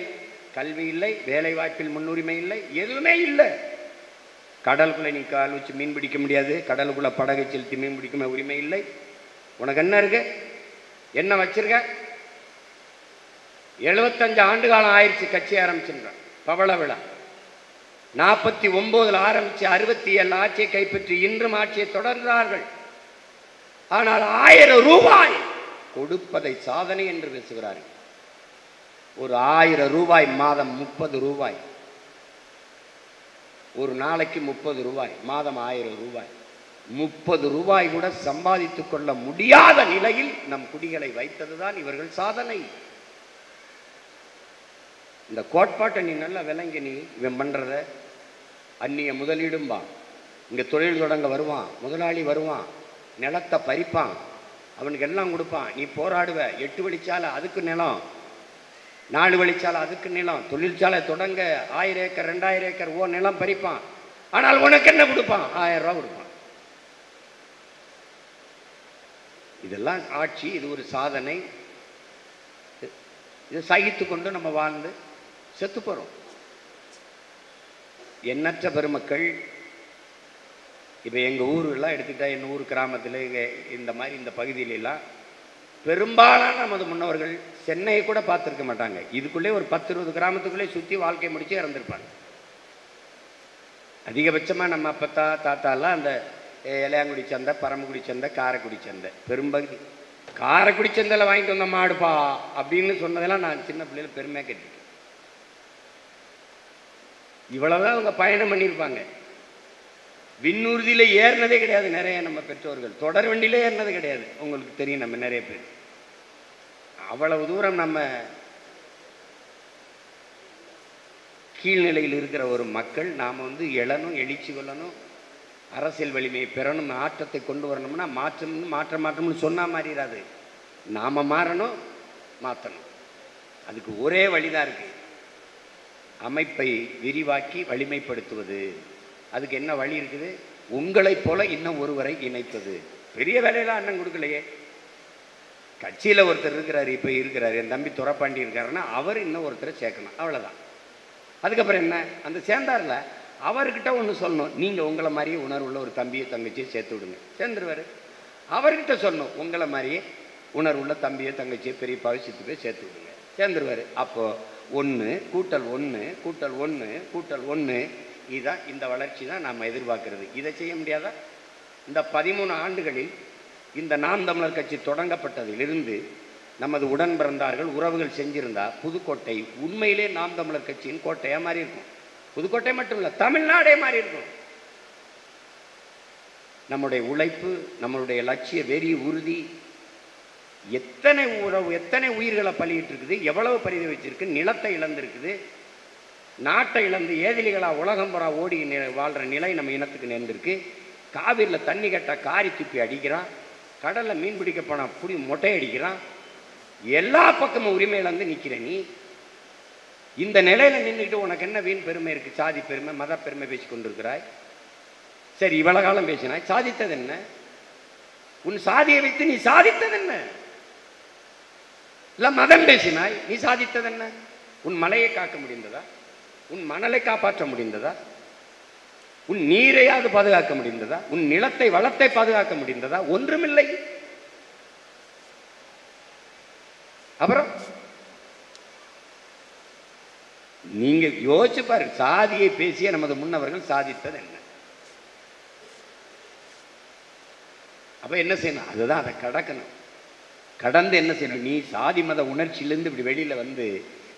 கல்வி இல்லை, வேலை வாய்ப்பில் முன்னுரிமை இல்லை, எதுவுமே இல்லை. கடலுக்குள்ளே நீ கால் வச்சு மீன் பிடிக்க முடியாது, கடலுக்குள்ளே படகை செலுத்தி மீன் பிடிக்க உரிமை இல்லை. உனக்கு என்ன இருக்கு, என்ன வச்சிருக்க? 75 ஆண்டு காலம் ஆயிடுச்சு கட்சி ஆரம்பிச்சுன்ற பவள விழா. 49 ஆரம்பிச்சு 67 ஆட்சியை கைப்பற்றி இன்றும் ஆட்சியை தொடர்கிறார்கள். ஆனால் 1000 ரூபாய் கொடுப்பதை சாதனை என்று பேசுகிறார்கள். ஒரு 1000 ரூபாய் மாதம் 30 ரூபாய், ஒரு நாளைக்கு 30 ரூபாய், மாதம் 1000 ரூபாய். 30 ரூபாய் கூட சம்பாதித்துக் கொள்ள முடியாத நிலையில் நம் குடிகளை வைத்ததுதான் இவர்கள் சாதனை. இந்த கோட்பாட்டை நீ நல்லா விளங்கி, நீ இவன் பண்ணுறத அந்நிய முதலீடும்பா, இங்கே தொழில் தொடங்க வருவான், முதலாளி வருவான், நிலத்தை பறிப்பான், அவனுக்கு எல்லாம் கொடுப்பான், நீ போராடுவ. 8 வழிச்சாலை அதுக்கு நிலம், 4 வழிச்சாலை அதுக்கு நிலம், தொழிற்சாலை தொடங்க 1000 ஏக்கர் 2000 ஏக்கர் நிலம் பறிப்பான். ஆனால் உனக்கு என்ன கொடுப்பான்? 1000 ரூபா கொடுப்பான். இதெல்லாம் ஆட்சி, இது ஒரு சாதனை. இதை சகித்து கொண்டு நம்ம வாழ்ந்து செத்து போகிறோம். எண்ணற்ற பெருமக்கள் இப்போ எங்கள் ஊரெல்லாம் எடுத்துக்கிட்டால், எங்கள் ஊர் கிராமத்தில் இங்கே இந்த மாதிரி இந்த பகுதியிலெல்லாம் பெரும்பாலான நமது முன்னவர்கள் சென்னையை கூட பார்த்துருக்க மாட்டாங்க. இதுக்குள்ளே ஒரு 10-20 கிராமத்துக்குள்ளே சுற்றி வாழ்க்கை முடித்து இறந்துருப்பாங்க. அதிகபட்சமாக நம்ம அப்பத்தா தாத்தாலாம் அந்த இளையாங்குடி சந்தை, பரமக்குடி சந்தை, காரைக்குடி சந்தை, பெரும்பகுதி காரைக்குடி சந்தையில் வாங்கிட்டு வந்த மாடுப்பா அப்படின்னு சொன்னதெல்லாம் நான் சின்ன பிள்ளைகள் பெருமையாக கேட்டுருக்கேன். இவ்வளோதான் அவங்க பயணம் பண்ணியிருப்பாங்க. விண்ணூர்தியில் ஏறினதே கிடையாது நிறைய நம்ம பெற்றோர்கள், தொடர் வண்டியிலே ஏறினது கிடையாது. உங்களுக்கு தெரியும், நம்ம நிறைய பேர் அவ்வளவு தூரம் நம்ம கீழ்நிலையில் இருக்கிற ஒரு மக்கள். நாம் எழணும், எழுச்சி கொள்ளணும், அரசியல் வலிமையை பெறணும், மாற்றத்தை கொண்டு வரணும்னா மாற்றம்னு சொன்னால் மாறிடாது. நாம் மாறணும், மாற்றணும். அதுக்கு ஒரே வழிதான் இருக்குது, அமைப்பை விரிவாக்கி வலிமைப்படுத்துவது. அதுக்கு என்ன வழி இருக்குது? உங்களைப் போல இன்னும் ஒருவரை இணைப்பது. பெரிய வேலையெல்லாம் அண்ணன் கொடுக்கலையே. கட்சியில் ஒருத்தர் இருக்கிறார், இப்போ இருக்கிறார், என் தம்பி துறப்பாண்டி இருக்காருன்னா அவர் இன்னும் ஒருத்தரை சேர்க்கணும், அவ்வளோதான். அதுக்கப்புறம் என்ன, அந்த சேர்ந்தார்ல அவர்கிட்ட ஒன்று சொல்லணும், நீங்கள் உங்களை மாதிரியே உணர்வுள்ள ஒரு தம்பியை தங்கச்சியை சேர்த்து விடுங்க, சேர்ந்துருவார். அவர்கிட்ட சொல்லணும், உங்களை மாதிரியே உணர்வுள்ள தம்பியை தங்கச்சியை பெரியப்பாவை சித்துப்பை சேர்த்து விடுங்க, சேர்ந்துருவார். அப்போது 1 கூட்டல் 1 கூட்டல் 1 கூட்டல் 1, இதுதான் இந்த வளர்ச்சி தான் நாம் எதிர்பார்க்கறது. இதை செய்ய முடியாதா? இந்த 13 ஆண்டுகளில் இந்த நாம் தமிழர் கட்சி தொடங்கப்பட்டதிலிருந்து நமது உடன் பிறந்தார்கள் உறவுகள் செஞ்சிருந்தா புதுக்கோட்டை உண்மையிலே நாம் தமிழர் கட்சியின் கோட்டையாக மாறி இருக்கும். புதுக்கோட்டை மட்டும் இல்லை, தமிழ்நாடே மாறி இருக்கும். நம்முடைய உழைப்பு, நம்மளுடைய லட்சிய வெறி, உறுதி, எத்தனை உயிர்களை பலியிட்டு இருக்குது, எவ்வளவு பரிதவிச்சிருக்கு, நிலத்தை இழந்திருக்குது, நாட்டை இழந்து ஏதிலிகளாக உலகம் புறா ஓடி வாழ்கிற நிலை நம்ம இனத்துக்கு நேர்ந்திருக்கு. காவிரியில் தண்ணி கட்ட காரி துப்பி அடிக்கிறான், கடலில் மீன் பிடிக்க போனால் புடி மொட்டை அடிக்கிறான், எல்லா பக்கமும் உரிமை இழந்து நிற்கிற நீ. இந்த நிலையில் நின்றுக்கிட்டு உனக்கு என்ன வீண் பெருமை இருக்குது? சாதி பெருமை, மத பெருமை பேசி கொண்டிருக்கிறாய். சரி, இவ்வளவு காலம் பேசினாய், சாதித்தது என்ன? உன் சாதியை வைத்து நீ சாதித்தது என்ன? இல்லை மதம் பேசினாய், நீ சாதித்தது என்ன? உன் மலையை காக்க முடிந்ததா? உன் மணலை காப்பாற்ற முடிந்ததா? உன் நீரையாவது பாதுகாக்க முடிந்ததா? உன் நிலத்தை வளத்தை பாதுகாக்க முடிந்ததா? ஒன்றுமில்லை. அப்புறம் நீங்க யோசிச்சு பாரு, சாதியை பேசிய நமது முன்னவர்கள் சாதித்தது என்ன? அப்ப என்ன செய்யணும்? அதுதான், அதை கடக்கணும். கடந்து என்ன செய்யணும்? நீ சாதி மத உணர்ச்சியிலிருந்து இப்படி வெளியில வந்து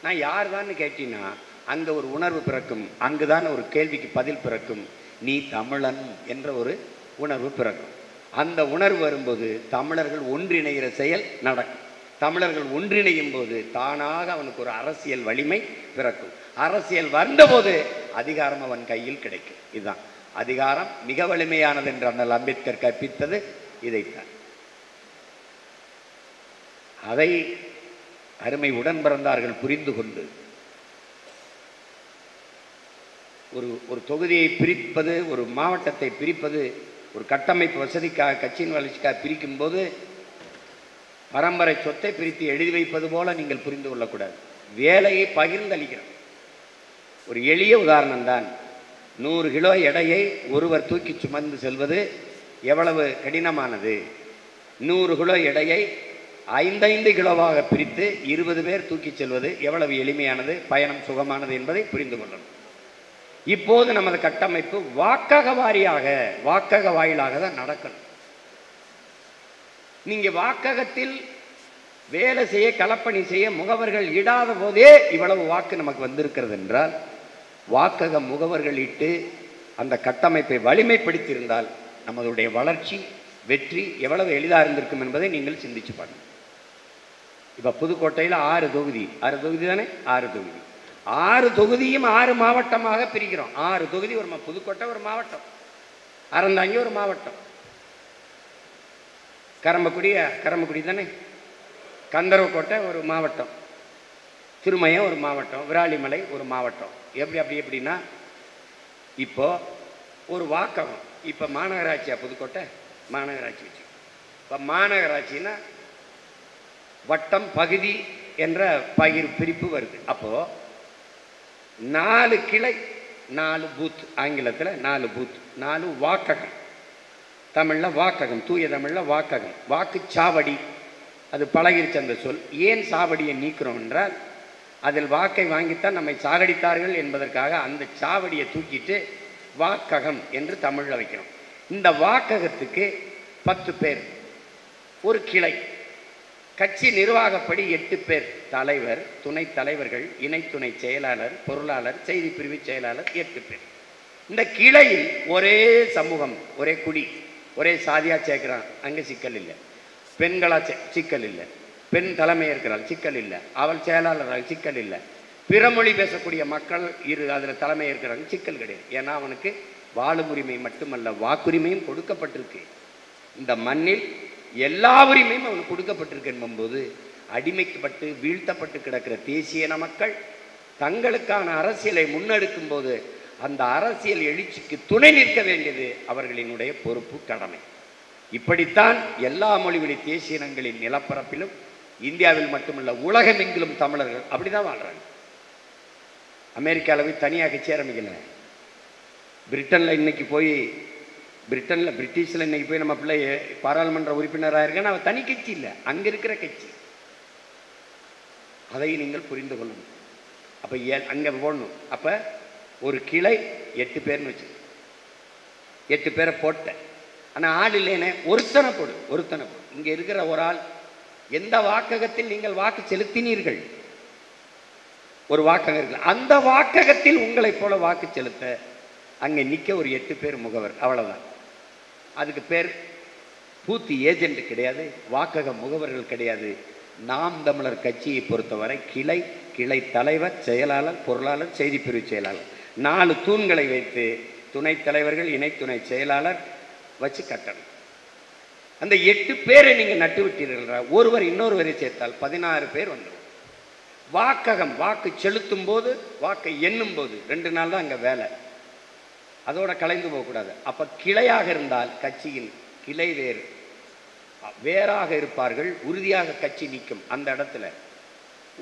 நான் யார் தான் கேட்டீங்கன்னா அங்க ஒரு உணர்வு பிறக்கும், அங்குதான் ஒரு கேள்விக்கு பதில் பிறக்கும். நீ தமிழன் என்ற ஒரு உணர்வு பிறக்கும். அந்த உணர்வு வரும்போது தமிழர்கள் ஒன்றிணைகிற செயல் நடக்கும். தமிழர்கள் ஒன்றிணையும் போது தானாக அவனுக்கு ஒரு அரசியல் வலிமை பிறக்கும். அரசியல் வந்தபோது அதிகாரம் அவன் கையில் கிடைக்கும். இதுதான் அதிகாரம் மிக வலிமையானது என்று அண்ணல் அம்பேத்கர் கற்பித்தது இதைத்தான். அதை அருமை உடன் பிறந்தார்கள் புரிந்து கொண்டு ஒரு தொகுதியை பிரிப்பது, ஒரு மாவட்டத்தை பிரிப்பது, ஒரு கட்டமைப்பு வசதிக்காக கட்சியின் வளர்ச்சிக்காக பிரிக்கும் போது பரம்பரை சொத்தை பிரித்து எழுதி வைப்பது போல நீங்கள் புரிந்து கொள்ளக்கூடாது. வேலையை பகிர்ந்தளிக்கிறோம். ஒரு எளிய உதாரணம் தான். 100 கிலோ எடையை ஒருவர் தூக்கி சுமந்து செல்வது எவ்வளவு கடினமானது. 100 கிலோ எடையை 5 கிலோவாக பிரித்து 20 பேர் தூக்கி செல்வது எவ்வளவு எளிமையானது, பயணம் சுகமானது என்பதை புரிந்து கொள்ளணும். இப்போது நமது கட்டமைப்பு வாக்கக வாயிலாக தான் நடக்கணும். நீங்க வாக்ககத்தில் வேலை செய்ய, களப்பணி செய்ய முகவர்கள் இடாத போதே இவ்வளவு வாக்கு நமக்கு வந்திருக்கிறது என்றால், வாக்கக முகவர்கள் இட்டு அந்த கட்டமைப்பை வலிமைப்படுத்தியிருந்தால் நமதுடைய வளர்ச்சி, வெற்றி எவ்வளவு எளிதாக இருந்திருக்கும் என்பதை நீங்கள் சிந்திச்சு பாருங்கள். இப்போ புதுக்கோட்டையில் 6 தொகுதி தானே, 6 தொகுதி. 6 தொகுதியும் 6 மாவட்டமாக பிரிக்கிறோம். 6 தொகுதி ஒரு புதுக்கோட்டை ஒரு மாவட்டம், அறந்தாங்கி ஒரு மாவட்டம், கரம்பக்குடி தானே, கந்தரவக்கோட்டை ஒரு மாவட்டம், திருமயம் ஒரு மாவட்டம், விராலிமலை ஒரு மாவட்டம். எப்படின்னா இப்போ ஒரு வாக்ககம். இப்போ மாநகராட்சியா புதுக்கோட்டை? மாநகராட்சி வச்சு. இப்போ மாநகராட்சின்னா வட்டம் பகுதி என்ற பிரிப்பு வருது. அப்போ 4 கிளை, 4 பூத், ஆங்கிலத்தில் 4 பூத், 4 வாக்ககம், தமிழில் வாக்ககம், தூய தமிழில் வாக்ககம். வாக்குச்சாவடி, அது பழகிருச்சு அந்த சொல். ஏன் சாவடியை நீக்கிறோம் என்றால், அதில் வாக்கை வாங்கித்தான் நம்மை சாகடித்தார்கள் என்பதற்காக அந்த சாவடியை தூக்கிட்டு வாக்ககம் என்று தமிழில் வைக்கிறோம். இந்த வாக்ககத்துக்கு 10 பேர், ஒரு கிளை. கட்சி நிர்வாகப்படி 8 பேர், தலைவர், துணைத் தலைவர்கள், இணை துணை செயலாளர், பொருளாளர், செய்தி பிரிவு செயலாளர், 8 பேர். இந்த கிளையில் ஒரே சமூகம், ஒரே குடி, ஒரே சாதியா சேர்க்கிறான், அங்கே சிக்கல் இல்லை. பெண்களா சிக்கல் இல்லை, பெண் தலைமை இருக்கிறாள் சிக்கல் இல்லை, அவள் செயலாளரால் சிக்கல் இல்லை. பிற மொழி பேசக்கூடிய மக்கள் அதில் தலைமை இருக்கிறாங்க, சிக்கல் கிடையாது. ஏன்னா அவனுக்கு வாழும் உரிமை மட்டுமல்ல, வாக்குரிமையும் கொடுக்கப்பட்டிருக்கு. இந்த மண்ணில் எல்லா உரிமையும் அவனுக்கு கொடுக்கப்பட்டிருக்கு என்பது அடிமைக்கப்பட்டு வீழ்த்தப்பட்டு கிடக்கிற தேசிய இன மக்கள் தங்களுக்கான அரசியலை முன்னெடுக்கும் போது அந்த அரசியல் எழுச்சிக்கு துணை நிற்க வேண்டியது அவர்களினுடைய பொறுப்பு, கடமை. இப்படித்தான் எல்லா மொழிவழி தேசிய இனங்களின் நிலப்பரப்பிலும் இந்தியாவில் மட்டுமல்ல உலகமெங்கிலும் தமிழர்கள் அப்படிதான் வாழ்றாங்க. அமெரிக்காவில் போய் தனியாக கட்சி ஆரம்பிக்கல. பிரிட்டனில் இன்னைக்கு போய் பிரிட்டிஷில் இன்னைக்கு போய் நம்ம பிள்ளை பாராளுமன்ற உறுப்பினராக இருக்கேன்னு அவன் தனி கட்சி இல்லை, அங்கே இருக்கிற கட்சி. அதை நீங்கள் புரிந்து கொள்ளணும். அப்போ அங்கே போடணும். அப்போ ஒரு கிளை 8 பேர்னு வச்சு 8 பேரை போட்டேன். ஆனால் ஆள் இல்லைன்னு ஒருத்தனை போடு. இங்கே இருக்கிற ஒரு ஆள், எந்த வாக்ககத்தில் நீங்கள் வாக்கு செலுத்தினீர்கள், ஒரு வாக்ககம் இருக்கு, அந்த வாக்ககத்தில் உங்களைப் போல வாக்கு செலுத்த அங்கே நிற்க ஒரு 8 பேர் முகவர், அவ்வளோதான். அதுக்கு பேர் பூத் ஏஜென்ட் கிடையாது, வாக்கக முகவர்கள் கிடையாது. நாம் தமிழர் கட்சியை பொறுத்தவரை கிளை தலைவர், செயலாளர், பொருளாளர், செய்தி பிரிவு செயலாளர், 4 தூண்களை வைத்து துணைத் தலைவர்கள், இணை துணை செயலாளர் வச்சு கட்டணும். அந்த 8 பேரை நீங்கள் நட்டு விட்டீர்கள், ஒருவர் இன்னொருவரை சேர்த்தால் 16 பேர் வந்துடும். வாக்ககம் வாக்கு செலுத்தும் போது, வாக்கை எண்ணும் போது 2 நாள் தான் அங்கே வேலை, அதோட கலைந்து போகக்கூடாது. அப்போ கிளையாக இருந்தால் கட்சியின் கிளை வேறாக இருப்பார்கள், உறுதியாக கட்சி நிற்கும். அந்த இடத்துல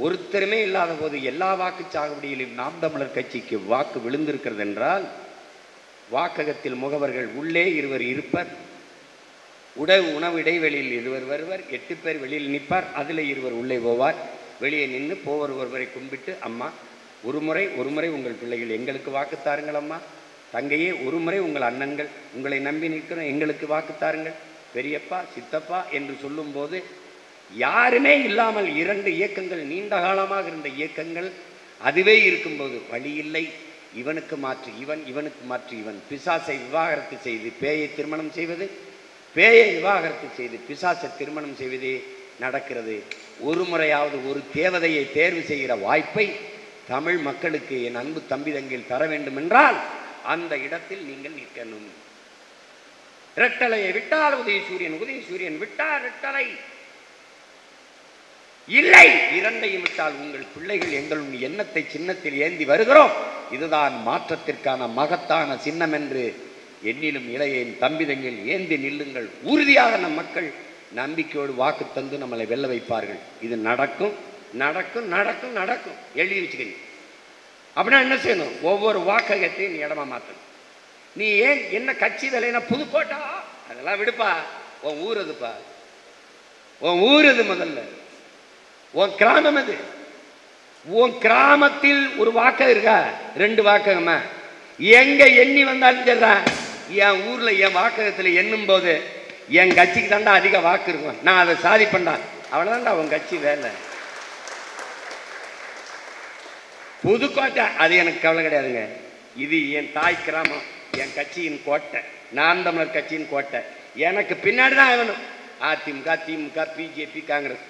ஒருத்தருமே இல்லாத போது எல்லா வாக்குச்சாவடியிலும் நாம் தமிழர் கட்சிக்கு வாக்கு விழுந்திருக்கிறது என்றால், வாக்ககத்தில் முகவர்கள் உள்ளே 2 இருப்பர், உணவு இடைவெளியில் 2 வருவர், 8 பேர் வெளியில் நிற்பார், அதில் 2 உள்ளே போவார். வெளியே நின்று போவர் ஒருவரை கும்பிட்டு, அம்மா ஒரு முறை உங்கள் பிள்ளைகள் எங்களுக்கு வாக்குத்தாருங்கள், அம்மா தங்கையே ஒரு முறை உங்கள் அண்ணன்கள் உங்களை நம்பி நிற்கிறோம், எங்களுக்கு வாக்குத்தாருங்கள், பெரியப்பா சித்தப்பா என்று சொல்லும்போது யாருமே இல்லாமல் 2 இயக்கங்கள், நீண்ட காலமாக இருந்த இயக்கங்கள் அதுவே இருக்கும்போது வழி இல்லை, இவனுக்கு மாற்று இவன், இவனுக்கு மாற்று இவன், பிசாசை விவாகரத்து செய்து பேயை திருமணம் செய்வது, பேயை விவாகரத்து செய்து பிசாசை திருமணம் செய்வதே நடக்கிறது. ஒரு முறையாவது ஒரு தேவதையை தேர்வு செய்கிற வாய்ப்பை தமிழ் மக்களுக்கு என் அன்பு தம்பி தங்கில் தர வேண்டும் என்றால் அந்த இடத்தில் நீங்கள் நிற்கணும். ரெட்டலையை விட்டால் உதயசூரியன் விட்டால் ரெட்டலை இல்லை, 2ஐயும் விட்டால் உங்கள் பிள்ளைகள் எங்கள் எண்ணத்தை சின்னத்தில் ஏந்தி வருகிறோம், இதுதான் மாற்றத்திற்கான மகத்தான சின்னம் என்று எண்ணிலும் இளையேன் தம்பி தங்கில் ஏந்தி நில்லுங்கள். உறுதியாக நம் மக்கள் நம்பிக்கையோடு வாக்கு தந்து நம்மளை வெல்ல வைப்பார்கள். இது நடக்கும் நடக்கும் நடக்கும் நடக்கும், எழுதி வச்சுக்கிறீங்க. அப்படின்னா என்ன செய்யணும்? ஒவ்வொரு வாக்ககத்தையும் நீ இடமா மாற்றணும். நீ ஏன் என்ன கட்சி வேலைன்னா புதுக்கோட்டா அதெல்லாம் விடுப்பா, உன் ஊர் அதுப்பா, உன் ஊர் அது, முதல்ல உன் கிராமம் அது. உன் கிராமத்தில் ஒரு வாக்கம் இருக்கா, 2 வாக்ககமா, எங்க எண்ணி வந்தாலும் சொல்றேன், என் ஊர்ல என் வாக்ககத்தில் எண்ணும் போது என் கட்சிக்கு தாண்டா அதிக வாக்கு இருக்கும், நான் அதை சாதிப்பேன்டா, அவ்வளவுதான்டா உன் கட்சி வேலை. புதுக்கோட்டை அது எனக்கு கவலை கிடையாதுங்க, இது என் தாய் கிராமம், என் கட்சியின் கோட்டை, நாம் தமிழர் கட்சியின் கோட்டை. எனக்கு பின்னாடி தான் ஆகணும் அதிமுக, திமுக, பிஜேபி, காங்கிரஸ்.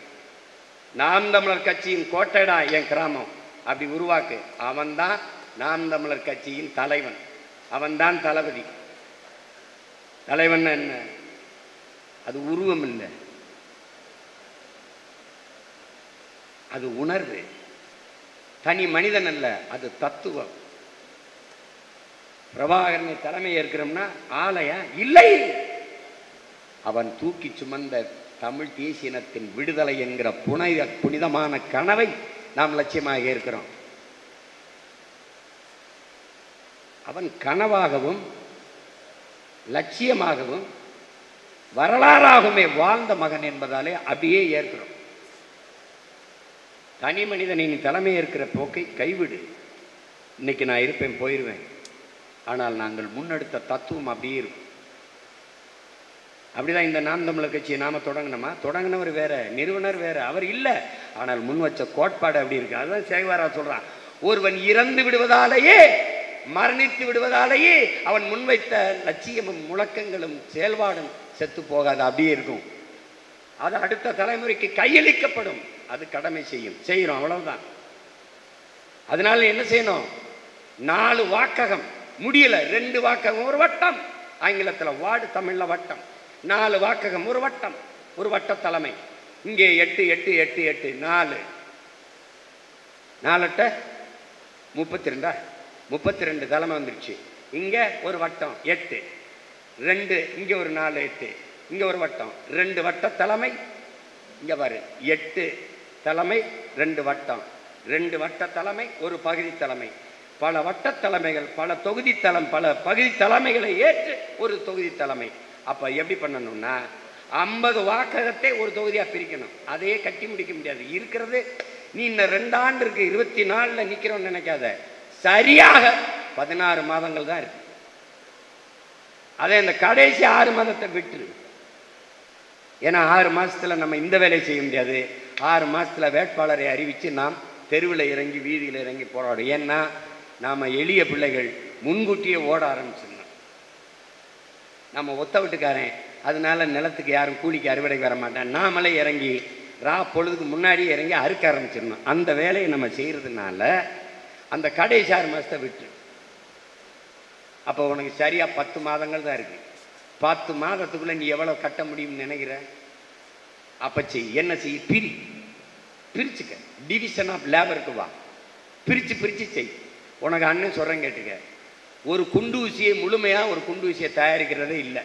நாம் தமிழர் கட்சியின் கோட்டைடா என் கிராமம். அப்படி உருவாக்கு. அவன்தான் நாம் தமிழர் கட்சியின் தலைவன், அவன்தான் தளபதி. தலைவன் என்ன? அது உருவம் இல்லை, அது உணர்வு. தனி மனிதன் அல்ல, அது தத்துவம். பிரபாகரனை தலைமை ஏற்கிறோம்னா ஆலயா இல்லை, அவன் தூக்கி சுமந்த தமிழ் தேசியனத்தின் விடுதலை என்கிற புனிதமான கனவை நாம் லட்சியமாக இருக்கிறோம். அவன் கனவாகவும் லட்சியமாகவும் வரலாறாகவுமே வாழ்ந்த மகன் என்பதாலே அப்படியே ஏற்கிறோம். தனி மனிதனின் தலைமை ஏற்கிற போக்கை கைவிடு. இன்னைக்கு நான் இருப்பேன், போயிடுவேன், ஆனால் நாங்கள் முன்னெடுத்த தத்துவம் அப்படியே இருக்கும். அப்படிதான் இந்த நாம் தமிழர் கட்சியை நாம தொடங்கினோமா? தொடங்கினவர் வேற, நிறுவனர் வேற, அவர் இல்லை. ஆனால் முன் வச்ச கோட்பாடு அப்படி இருக்கு. அதுதான் சேகுவாரா சொல்றான், ஒருவன் இறந்து விடுவதாலேயே, மரணித்து விடுவதாலேயே அவன் முன்வைத்த லட்சியமும் முழக்கங்களும் செயல்பாடும் செத்து போகாது, அப்படியே இருக்கும். அது அடுத்த தலைமுறைக்கு கையளிக்கப்படும், அது கடமை செய்யும், அவ்வளவுதான். அதனால என்ன செய்யணும்? 4 வாக்ககம் முடியல, 2 வாக்ககம் ஒரு வட்டம், ஆங்கிலத்தில் வார்டு, தமிழ்ல வட்டம். 4 வாக்ககம் ஒரு வட்டம், ஒரு வட்ட தலைமை. இங்கே 8 8 8 8 4 4 8 32 32 தலைமை வந்துருச்சு. இங்க ஒரு வட்டம் 8 2, இங்க ஒரு 4 8, இங்க ஒரு வட்டம் 2 வட்ட தலைமை. இங்க பாரு 8 தலைமை 2 வட்டம், 2 வட்ட தலைமை, ஒரு பகுதி தலைமை. பல வட்ட தலைமைகள், பல தொகுதி பல பகுதி தலைமைகளை ஏற்று ஒரு தொகுதி தலைமை. அப்ப எப்படி பண்ணணும்னா 50 வாக்ககத்தை ஒரு தொகுதியா பிரிக்கணும். அதையே கட்டி முடிக்க முடியாது. இருக்கிறது நீ இந்த 2 ஆண்டு இருக்கு, 24ல நிக்கிறோம்னு நினைக்காத, சரியாக 16 மாதங்கள் தான் இருக்கு. அதே இந்த கடைசி 6 மாதத்தை விட்டுரு. ஏன்னா 6 மாசத்துல நம்ம இந்த வேலையை செய்ய முடியாது. 6 மாசத்துல வேட்பாளரை அறிவிச்சு நாம் தெருவில் இறங்கி வீதியில் இறங்கி போராடும். ஏன்னா நாம எளிய பிள்ளைகள், முன்கூட்டியே ஓட ஆரம்பிச்சிடணும். நம்ம ஒத்த வீட்டுக்காரன், அதனால நிலத்துக்கு யாரும் கூலிக்கு அறுவடைக்கு வர மாட்டேன். நாமளே இறங்கி பொழுதுக்கு முன்னாடியே இறங்கி அறுக்க ஆரம்பிச்சிடணும். அந்த வேலையை நம்ம செய்யறதுனால அந்த கடைசி 6 மாசத்தை விட்டு, அப்போ உனக்கு சரியா 10 மாதங்கள் தான் இருக்கு. 10 மாதத்துக்குள்ள நீ எவ்வளவு கட்ட முடியும்னு நினைக்கிற? அப்ப செய். என்ன செய்? பிரிச்சுக்க. டிவிஷன் ஆஃப் லேபருக்கு வா, பிரிச்சு செய். உனக்கு அண்ணன் சொல்றேன் கேட்டுக்க, ஒரு குண்டு ஊசியை முழுமையா ஒரு குண்டு ஊசியை தயாரிக்கிறதே இல்லை.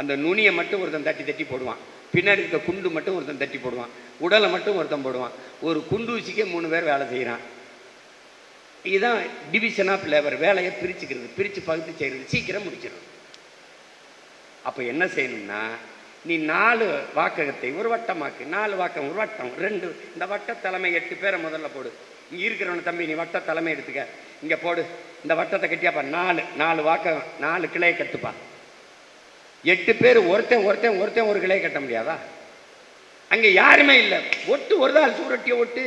அந்த நுனியை மட்டும் ஒருத்தன் தட்டி தட்டி போடுவான், பின்னாடி இருக்க குண்டு மட்டும் ஒருத்தன் தட்டி போடுவான், உடலை மட்டும் ஒருத்தன் போடுவான். ஒரு குண்டு ஊசிக்கே 3 பேர் வேலை செய்கிறான். இதுதான் டிவிஷன் ஆஃப் லேபர். வேலையை பிரிச்சுக்கிறது, பிரித்து பகுத்து செய்கிறது, சீக்கிரம் முடிச்சிடும். அப்போ என்ன செய்யணும்னா, நீ 4 வாக்ககத்தை ஒரு வட்டமாக்கு. 4 வாக்கம் ஒரு வட்டம் 2. இந்த வட்ட தலைமை 8 பேரை முதல்ல போடு. இங்கே இருக்கிறவன தம்பி நீ வட்ட தலைமை எடுத்துக்க, இங்கே போடு. இந்த வட்டத்தை கட்டியாப்பா. 4 வாக்கம் 4 கிளையை கட்டுப்பா. 8 பேர் ஒருத்தன் ஒரு கிளையை கட்ட முடியாதா? அங்கே யாருமே இல்லை. ஒட்டு ஒரு நாள் சூரட்டிய ஒட்டு.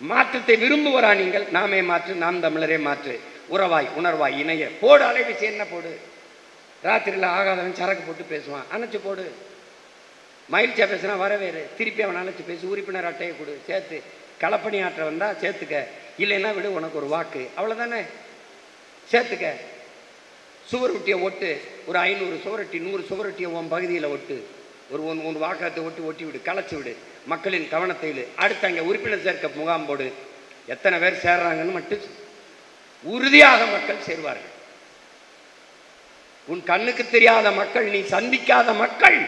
மாற்றத்தை விரும்புவரா நீங்கள்? நாமே மாற்று, நாம் தமிழரே மாற்று. உறவாய் உணர்வாய் இணைய போடு. அலைவீசி என்ன போடு. ராத்திரியில் ஆகாதவன் சரக்கு போட்டு பேசுவான், அணைச்சு போடு. மகிழ்ச்சியா பேசுனா வரவேறு, திருப்பி அவன் அணைச்சு பேசு. உறுப்பினர் அட்டையை கொடு, சேர்த்து. களப்பணி ஆற்ற வந்தா சேர்த்துக்க, இல்லைன்னா விடு, உனக்கு ஒரு வாக்கு, அவ்வளோதானே. சேர்த்துக்க. சுவரொட்டியை ஒட்டு. ஒரு 500 சுவரொட்டி 100 சுவரொட்டியை உன் பகுதியில் ஒட்டு. ஒரு வாக்கத்தை ஒட்டி விடு, களைச்சி விடு. மக்களின் கவனத்தை இழு. அடுத்து அங்கே உறுப்பினர் சேர்க்க முகாம் போடு. எத்தனை பேர் சேர்றாங்கன்னு மட்டும் உறுதியாக மக்கள் சேர்வார்கள். உன் கண்ணுக்கு தெரியாத மக்கள், நீ சந்திக்காத மக்கள்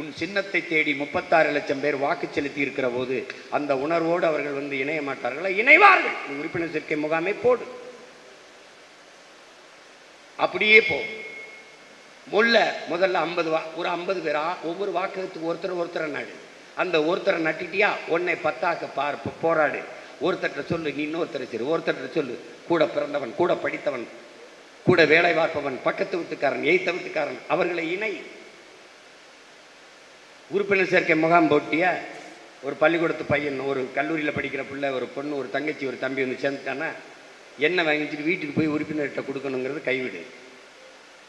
உன் சின்னத்தை தேடி 36 லட்சம் பேர் வாக்கு செலுத்தி இருக்கிற போது அந்த உணர்வோடு அவர்கள் வந்து இணைய மாட்டார்களா? இணைவார்கள். உறுப்பினர் சேர்க்கை முகாமை போடு. அப்படியே போ. முதல்ல 50 50 பேரா ஒவ்வொரு வாக்கத்துக்கு ஒருத்தரை நடு. அந்த ஒருத்தரை நட்டிட்டியா உன்னை 10ஆக்க போராடு. ஒருத்தட்ட சொல்லு, நீ இன்னொருத்தரை சரி. ஒருத்தட்ட சொல்லு, கூட பிறந்தவன், கூட படித்தவன், கூட வேலை பார்ப்பவன், பக்கத்து வீட்டுக்காரன், எய்த்த வீட்டுக்காரன், அவர்களை இணை. உறுப்பினர் சேர்க்கை முகாம் போட்டிய ஒரு பள்ளிக்கூடத்து பையன், ஒரு கல்லூரியில் படிக்கிற பிள்ளை, ஒரு பொண்ணு, ஒரு தங்கச்சி, ஒரு தம்பி வந்து சேர்ந்துட்டானா என்ன வாங்கிச்சிட்டு வீட்டுக்கு போய் உறுப்பினர்கிட்ட கொடுக்கணுங்கிறது கைவிடு.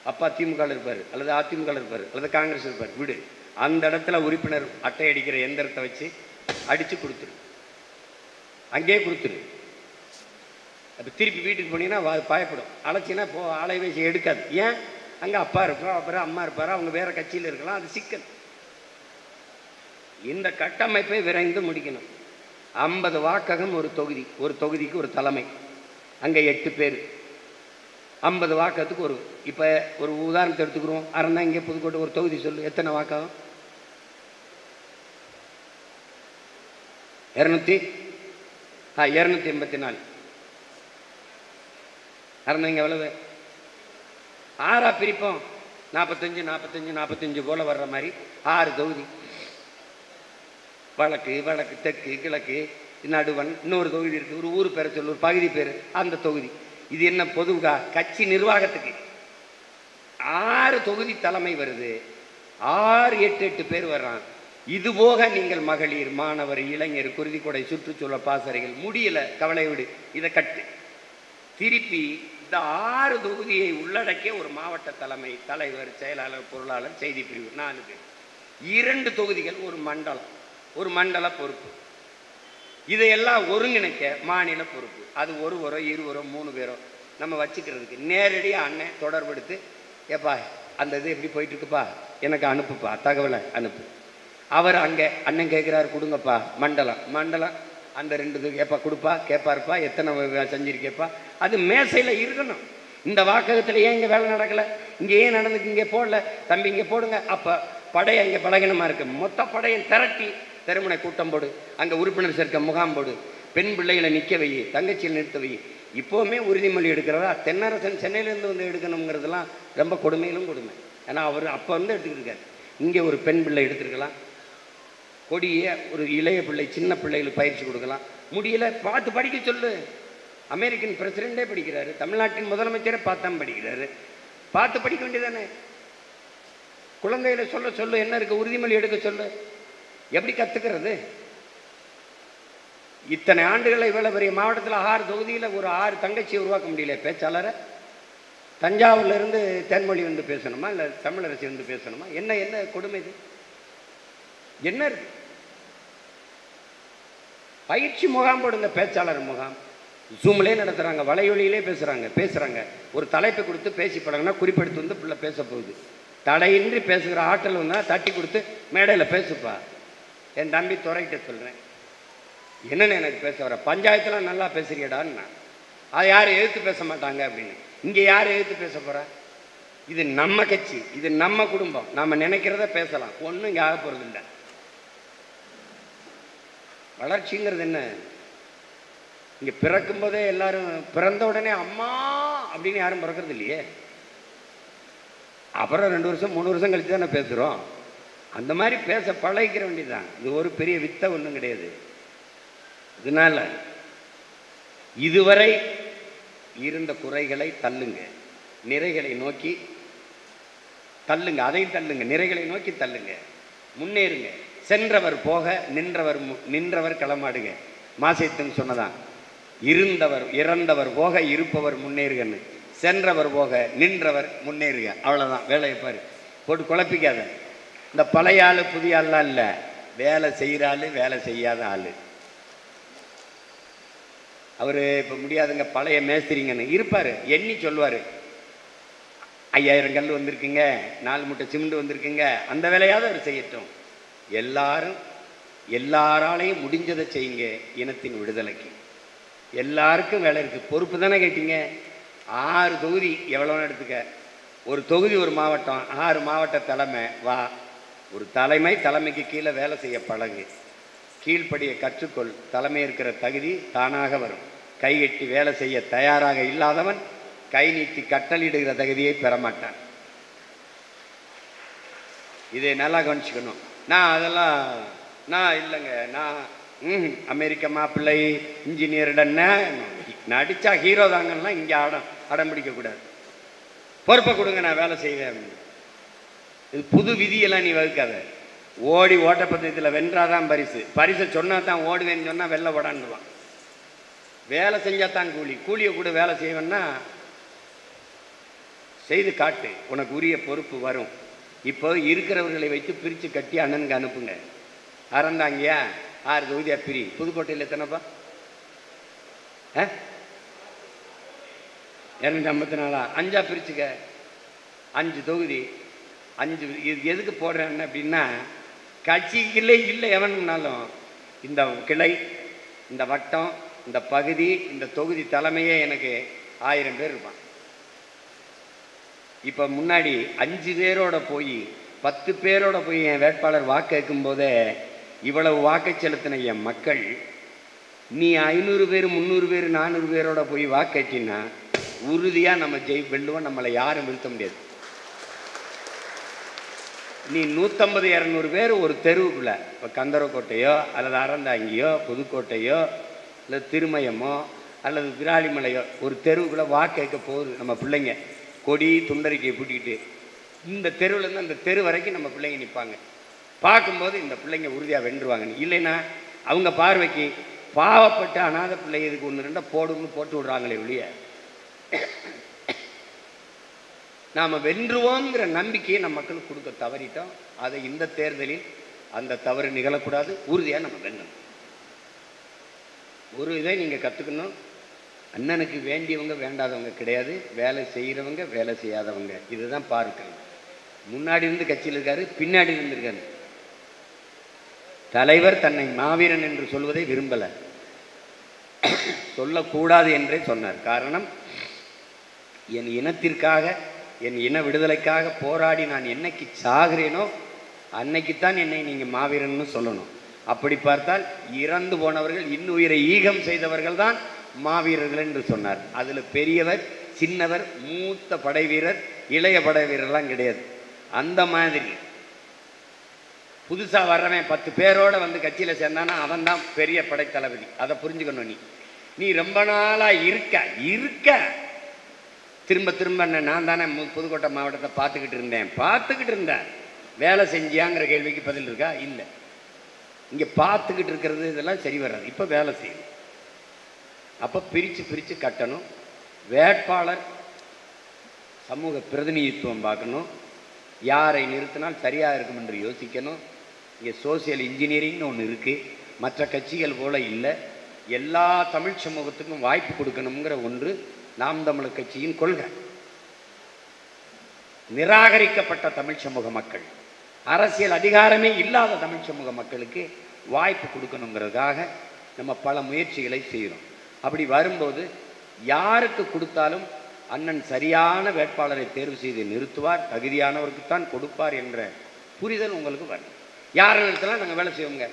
அப்பா திமுக இருப்பார், அல்லது அதிமுக இருப்பார், அல்லது காங்கிரஸ் இருப்பார், விடு. அந்த இடத்துல உறுப்பினர் அட்டை அடிக்கிற எந்திரத்தை வச்சு அடித்து கொடுத்துரு. அங்கேயே கொடுத்துரு. அப்போ திருப்பி வீட்டுக்கு போனீங்கன்னா அது பயப்படும். அழைச்சின்னா அலைபேசி எடுக்காது. ஏன்? அங்கே அப்பா இருப்பார், அப்புறம் அம்மா இருப்பார், அவங்க வேறு கட்சியில் இருக்கலாம். அது சிக்கல். இந்த கட்டமைப்பை விரைந்து முடிக்கணும். 50 வாக்ககம் ஒரு தொகுதி, ஒரு தொகுதிக்கு ஒரு தலைமை, அங்கே 8 பேர், 50 வாக்கத்துக்கு ஒரு. இப்போ ஒரு உதாரணத்தை எடுத்துக்கிறோம். அறந்தா இங்கே புதுக்கோட்டை ஒரு தொகுதி சொல்லு, எத்தனை வாக்ககம்? 284. அறந்தாங்க எவ்வளவு? 6 பிரிப்போம். 45 45 45 போல வர்ற மாதிரி 6 தொகுதி. வழக்கு வழக்கு தெற்கு கிழக்கு நடுவன் இன்னொரு தொகுதி இருக்குது. ஒரு ஊர் பேரை சொல்லு, ஒரு பகுதி பேர், அந்த தொகுதி. இது என்ன பொதுவா கட்சி நிர்வாகத்துக்கு 6 தொகுதி தலைமை வருது. 6 8 8 பேர் வர்றான். இது போக நீங்கள் மகளிர், மாணவர், இளைஞர், குருதிக்கொடை, சுற்றுச்சூழல், பாசறைகள், முடியல, கவலை விடு, இதை கட்டு. திருப்பி இந்த 6 தொகுதியை உள்ளடக்கிய ஒரு மாவட்ட தலைமை, தலைவர், செயலாளர், பொருளாளர், செய்தி பிரிவு, 4 பேர். 2 தொகுதிகள், ஒரு மண்டலம், ஒரு மண்டல பொறுப்பு. இதையெல்லாம் ஒருங்கிணைக்க மாநில பொறுப்பு. அது ஒருவரோ 20 3 பேரோ நம்ம வச்சுக்கிறதுக்கு நேரடியாக அண்ணன் தொடர்பெடுத்து, ஏப்பா அந்த இது எப்படி போயிட்டு இருக்குப்பா, எனக்கு அனுப்புப்பா, தகவலை அனுப்பு. அவர் அங்கே அண்ணன் கேட்குறாரு, கொடுங்கப்பா. மண்டலம் மண்டலம் அந்த 2 ஏப்பா கொடுப்பா, கேட்பாருப்பா, எத்தனை செஞ்சிருக்கேப்பா. அது மேசையில் இருக்கணும். இந்த வாக்ககத்தில் ஏன் இங்கே வேலை நடக்கலை, இங்கே ஏன் நடந்துக்கு, இங்கே போடல தம்பி, இங்கே போடுங்க. அப்போ படையை இங்கே பலகீனமாக இருக்குது. மொத்த படையை திரட்டி தெருமுனை கூட்டம் போடு, அங்கே உறுப்பினர் சேர்க்க முகாம் போடு, பெண் பிள்ளைகளை நிற்க வை, தங்கச்சியில் நிறுத்த வை. இப்போவுமே உறுதிமொழி எடுக்கிறதா? தென்னரசன் சென்னையிலேருந்து வந்து எடுக்கணுங்கிறதுலாம் ரொம்ப கொடுமையிலும் கொடுமை. ஏன்னா அவர் அப்போ வந்து எடுத்துக்கிட்டு இருக்காரு. இங்கே ஒரு பெண் பிள்ளை எடுத்துருக்கலாம், கொடிய ஒரு இளைய பிள்ளை, சின்ன பிள்ளைகளுக்கு பயிற்சி கொடுக்கலாம். முடியல, பார்த்து படிக்க சொல்லு. அமெரிக்கன் பிரசிடெண்டே படிக்கிறாரு, தமிழ்நாட்டின் முதலமைச்சரே பார்த்தான் படிக்கிறாரு. பார்த்து படிக்க வேண்டியதானே. குழந்தைகளை சொல்ல சொல்லு, என்ன இருக்குது, உறுதிமொழி எடுக்க சொல்லு. எப்படி கற்றுக்கிறது? இத்தனை ஆண்டுகளை இவ்வளோ பெரிய மாவட்டத்தில் 6 தொகுதியில் ஒரு 6 தங்கச்சியை உருவாக்க முடியல பேச்சாளரை. தஞ்சாவூர்லேருந்து தேன்மொழி வந்து பேசணுமா, இல்லை தமிழரசி வந்து பேசணுமா? என்ன என்ன கொடுமை இது? என்ன இருக்கு? பயிற்சி முகாம் போடுங்க, பேச்சாளர் முகாம். ஜூம்லேயே நடத்துகிறாங்க, வலையொலியிலே பேசுகிறாங்க. ஒரு தலைப்பை கொடுத்து பேசி பழகினா குறிப்பெடுத்து வந்து பிள்ளை பேச போகுது. தடையின்றி பேசுகிற ஆற்றல் வந்தால் தட்டி கொடுத்து மேடையில் பேசுப்பா. என் தம்பி துறைகிட்ட சொல்கிறேன், என்னென்னு எனக்கு பேச வர, பஞ்சாயத்துலாம் நல்லா பேசுறியடான்னு. அதை யாரும் எதிர்த்து பேச மாட்டாங்க அப்படின்னு. இங்கே யார் எதிர்த்து பேச போகிறா? இது நம்ம கட்சி, இது நம்ம குடும்பம், நம்ம நினைக்கிறத பேசலாம். ஒன்றும் இங்கே ஆக போகிறது இல்லை. வளர்ச்சிங்கிறது என்ன? இங்கே பிறக்கும்போதே எல்லாரும் பிறந்த உடனே அம்மா அப்படின்னு யாரும் பிறக்கிறது இல்லையே. அப்புறம் 2 வருஷம் 3 வருஷம் கழிச்சு தானே பேசுகிறோம். அந்த மாதிரி பேச பழகிக்கிற வேண்டியதுதான். இது ஒரு பெரிய வித்தை ஒன்றும் கிடையாது. இதனால இதுவரை இருந்த குறைகளை தள்ளுங்க, நிறைகளை நோக்கி தள்ளுங்க, அதையும் தள்ளுங்க, நிறைகளை நோக்கி தள்ளுங்க, முன்னேறுங்க. சென்றவர் போக நின்றவர் களமாடுங்க. மாசேத்தன் சொன்னதான், இறந்தவர் போக இருப்பவர் முன்னேறுகன்னு. சென்றவர் போக நின்றவர் முன்னேறுக. அவ்வளோதான். வேலையை பாரு, போட்டு குழப்பிக்காத. இந்த பழைய ஆள் புதிய ஆள்லாம் இல்லை, வேலை செய்கிற ஆள், வேலை செய்யாத ஆள். அவர் இப்போ முடியாதுங்க, பழைய மேஸ்திரிங்கன்னு இருப்பார், எண்ணி சொல்லுவார். 5000 கல் வந்திருக்குங்க, 4 மூட்டை சிமெண்ட் வந்திருக்குங்க, அந்த வேலையாவது அவர் செய்யட்டும். எல்லாராலையும் முடிஞ்சதை செய்யுங்க. இனத்தின் விடுதலைக்கு எல்லாருக்கும் வேலை இருக்குது. பொறுப்பு தானே கேட்டீங்க. 6 தொகுதி எவ்வளோன்னு எடுத்துக்க. ஒரு தொகுதி ஒரு மாவட்டம், 6 மாவட்ட தலைமை. வா, ஒரு தலைமைக்கு கீழே வேலை செய்ய பழகு. கீழ்ப்படியை கற்றுக்கொள். தலைமை இருக்கிற தகுதி தானாக வரும். கைகட்டி வேலை செய்ய தயாராக இல்லாதவன் கை நீட்டி கட்டளிடுகிற தகுதியை பெறமாட்டான். இதை நல்லா கவனிச்சுக்கணும். நான் இல்லைங்க, நான் அமெரிக்க மாப்பிள்ளை இன்ஜினியர்டன்னு நடித்தா ஹீரோ தாங்கன்னா இங்கே அடம் பிடிக்கக்கூடாது. பொறுப்பை கொடுங்க, நான் வேலை செய்வேன். இது புது விதியெல்லாம் நீ வகுக்காத. ஓடி ஓட்டப்பந்தயத்தில் வென்றாதான் பரிசை சொன்னால் தான் ஓடுவேன்னு சொன்னால் வெளில ஓடான்னுவான். வேலை செஞ்சால் தான் கூலியை கூட வேலை செய்வேன்னா செய்து காட்டு, உனக்கு உரிய பொறுப்பு வரும். இப்போ இருக்கிறவர்களை வைத்து பிரித்து கட்டி அண்ணனுக்கு அனுப்புங்க. அறந்தாங்கயா 6 தொகுதியாக பிரி. புதுக்கோட்டையில் எத்தனைப்பா? 254 5ஆ பிரிச்சுக்க. 5 தொகுதி 5. இது எதுக்கு போடுறேன்னு அப்படின்னா, கட்சிகளே இல்லை எவனும்னாலும் இந்த கிளை, இந்த வட்டம், இந்த பகுதி, இந்த தொகுதி தலைமையே எனக்கு 1000 பேர் இருப்பான். இப்போ முன்னாடி 5 பேரோட போய் 10 பேரோட போய் என் வேட்பாளர் வாக்கு கேட்கும் போதே இவ்வளவு வாக்கு செலுத்தின என் மக்கள், நீ 500 பேர் 300 பேர் 400 பேரோட போய் வாக்கேற்றினா உறுதியாக நம்ம வெல்லுவோம். நம்மளை யாரும் வீழ்த்த முடியாது. நீ 150 200 பேர் ஒரு தெருவுக்குள்ள, இப்போ கந்தரக்கோட்டையோ அல்லது அறந்தாங்கியோ புதுக்கோட்டையோ அல்லது திருமயமோ அல்லது விராலிமலையோ ஒரு தெருவுக்குள்ளே வாக்கேற்க போகுது நம்ம பிள்ளைங்க, கொடி துண்டறிக்கையை பூட்டிக்கிட்டு இந்த தெருவுலேருந்து அந்த தெரு வரைக்கும் நம்ம பிள்ளைங்க நிற்பாங்க. பார்க்கும்போது இந்த பிள்ளைங்க உறுதியாக வென்றுவாங்க. இல்லைன்னா அவங்க பார்வைக்கு பாவப்பட்ட அநாத பிள்ளை இதுக்கு 1 2 போடுன்னு போட்டு விடுறாங்களே ஒழிய, நாம் வென்றுவோங்கிற நம்பிக்கையை நம்ம மக்களுக்கு கொடுக்க தவறிட்டோம். அதை இந்த தேர்தலில் அந்த தவறு நிகழக்கூடாது. உறுதியாக நம்ம வெல்லணும். ஒரு இதை நீங்கள் கற்றுக்கணும். அண்ணனுக்கு வேண்டியவங்க வேண்டாதவங்க கிடையாது. வேலை செய்கிறவங்க வேலை செய்யாதவங்க, இதுதான் பார்க்கணும். முன்னாடி இருந்து கட்சியில் இருக்காரு, பின்னாடி இருந்திருக்காரு. தலைவர் தன்னை மாவீரன் என்று சொல்வதை விரும்பலை, சொல்லக்கூடாது என்றே சொன்னார். காரணம், என் இனத்திற்காக என் இன விடுதலைக்காக போராடி நான் என்னைக்கு சாகிறேனோ அன்னைக்குத்தான் என்னை நீங்கள் மாவீரன்னு சொல்லணும். அப்படி பார்த்தால் இறந்து போனவர்கள் இன்னுயிரை ஈகம் செய்தவர்கள் தான் மாவீரர்கள் என்று சொன்னார். அதில் பெரியவர் சின்னவர் மூத்த படை வீரர் இளைய படை வீரர்லாம் கிடையாது. அந்த மாதிரி புதுசாக வர்றவன் 10 பேரோட வந்து கட்சியில் சேர்ந்தானா அவன் தான் பெரிய படை தளபதி. அதை புரிஞ்சுக்கணும். நீ ரொம்ப நாளாக இருக்க திரும்ப திரும்ப நான் தானே புதுக்கோட்டை மாவட்டத்தை பார்த்துக்கிட்டு இருந்தேன். வேலை செஞ்சியாங்கிற கேள்விக்கு பதில் இருக்கா? இல்லை. இங்கே பார்த்துக்கிட்டு இருக்கிறது இதெல்லாம் சரி வராது. இப்போ வேலை செய்யணும். அப்போ பிரித்து கட்டணும். வேட்பாளர் சமூக பிரதிநிதித்துவம் பார்க்கணும். யாரை நிறுத்தினால் சரியாக இருக்கும் என்று யோசிக்கணும். இங்கே சோசியல் இன்ஜினியரிங்னு ஒன்று இருக்குது. மற்ற கட்சிகள் போல் இல்லை. எல்லா தமிழ் சமூகத்துக்கும் வாய்ப்பு கொடுக்கணுங்கிற ஒன்று நாம் தமிழர் கட்சியின் கொள்கை. நிராகரிக்கப்பட்ட தமிழ் சமூக மக்கள், அரசியல் அதிகாரமே இல்லாத தமிழ் சமூக மக்களுக்கு வாய்ப்பு கொடுக்கணுங்கிறதுக்காக நம்ம பல முயற்சிகளை செய்கிறோம். அப்படி வரும்போது யாருக்கு கொடுத்தாலும் அண்ணன் சரியான வேட்பாளரை தேர்வு செய்து நிறுத்துவார், தகுதியானவருக்குத்தான் கொடுப்பார் என்ற புரிதல் உங்களுக்கு வரும். யாரை நிறுத்தலாம் நாங்கள் வேலை செய்வோங்க,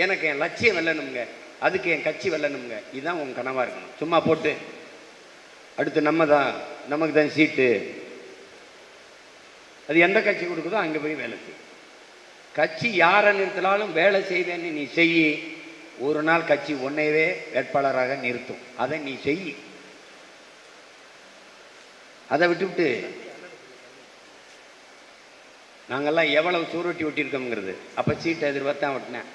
எனக்கு என் லட்சியம் வெல்லணுங்க, அதுக்கு என் கட்சி வெல்லணுங்க, இதுதான் உங்கள் கனவாக இருக்கணும். சும்மா போட்டு அடுத்து நமக்கு தான் சீட்டு, அது எந்த கட்சி கொடுக்குதோ அங்கே போய் வேலை செய்யும். கட்சி யாரை நிறுத்தினாலும் வேலை செய்வேன்னு நீ செய். ஒரு நாள் கட்சி உன்னையவே வேட்பாளராக நிறுத்தும். அதை நீ செய். அதை விட்டுவிட்டு நாங்கள்லாம் எவ்வளவு சூரட்டி ஒட்டியிருக்கோங்கிறது, அப்போ சீட்டை எதிர்பார்த்தான் ஒட்டினேன்.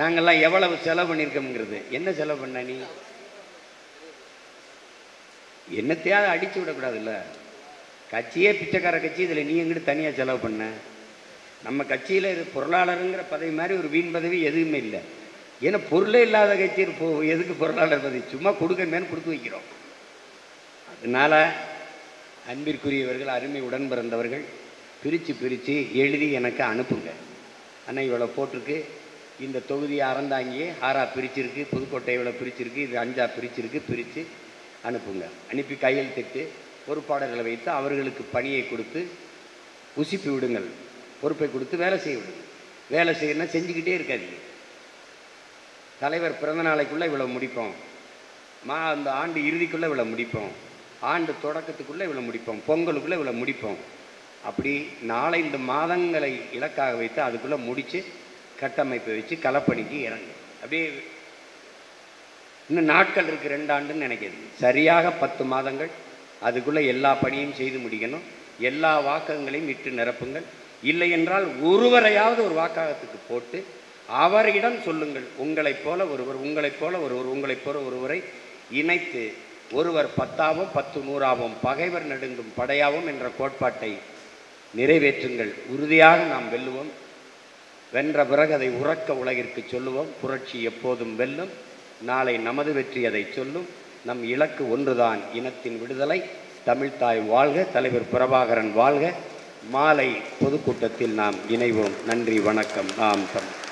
நாங்கள்லாம் எவ்வளவு செலவு பண்ணியிருக்கோங்கிறது, என்ன செலவு பண்ண நீ? என்னத்தையாவது அடித்து விடக்கூடாதுல்ல. கட்சியே பிச்சைக்கார கட்சி, இதில் நீ எங்கிட்டு தனியாக செலவு பண்ண? நம்ம கட்சியில் இது பொருளாளருங்கிற பதவி மாதிரி ஒரு வீண் பதவி எதுவுமே இல்லை. ஏன்னா பொருளே இல்லாத கட்சி எதுக்கு பொருளாளர் பதவி? சும்மா கொடுக்கணுமேனு கொடுத்து வைக்கிறோம். அதனால் அன்பிற்குரியவர்கள், அருமை உடன் பிறந்தவர்கள், பிரித்து எழுதி எனக்கு அனுப்புங்க. ஆனால் இவ்வளோ போட்டிருக்கு, இந்த தொகுதி அறந்தாங்கியே 6ஆ பிரிச்சிருக்கு, புதுக்கோட்டை இவ்வளோ பிரிச்சிருக்கு, இது 5ஆ பிரிச்சிருக்கு, பிரித்து அனுப்புங்க. அனுப்பி கையெழுத்திட்டு பொறுப்பாளர்களை வைத்து அவர்களுக்கு பணியை கொடுத்து உசிப்பி விடுங்கள். பொறுப்பை கொடுத்து வேலை செய்ய விடுங்க. வேலை செய்யணும்னா செஞ்சுக்கிட்டே இருக்காதீங்க. தலைவர் பிறந்த நாளைக்குள்ளே இவ்வளோ முடிப்போம், அந்த ஆண்டு இறுதிக்குள்ளே இவ்வளோ முடிப்போம், ஆண்டு தொடக்கத்துக்குள்ளே இவ்வளோ முடிப்போம், பொங்கலுக்குள்ளே இவ்வளோ முடிப்போம். அப்படி 4-5 மாதங்களை இலக்காக வைத்து அதுக்குள்ளே முடித்து கட்டமைப்பை வச்சு களப்பணிக்கு இறங்கு. அப்படியே இன்னும் நாட்கள் இருக்குது, 2 ஆண்டுன்னு நினைக்கிறது. சரியாக 10 மாதங்கள் அதுக்குள்ளே எல்லா பணியும் செய்து முடிக்கணும். எல்லா வாக்கங்களையும் இட்டு நிரப்புங்கள். இல்லை என்றால் ஒருவரையாவது ஒரு வாக்காகத்துக்கு போட்டு அவரிடம் சொல்லுங்கள், உங்களைப் போல ஒருவர், உங்களைப் போல ஒருவர், உங்களைப் போல ஒருவரை இணைத்து ஒருவர் 10ஆவும் 10 100ஆவும் பகைவர் நடுங்கும் படையாவும் என்ற கோட்பாட்டை நிறைவேற்றுங்கள். உறுதியாக நாம் வெல்லுவோம். வென்ற பிறகு அதை உறக்க உலகிற்கு சொல்லுவோம். புரட்சி எப்போதும் வெல்லும். நாளை நமது வெற்றி அதை சொல்லும். நம் இலக்கு ஒன்றுதான், இனத்தின் விடுதலை. தமிழ்த்தாய் வாழ்க, தலைவர் பிரபாகரன் வாழ்க. மாலை பொதுக்கூட்டத்தில் நாம் இணைவோம். நன்றி, வணக்கம். நாம் தமிழ்.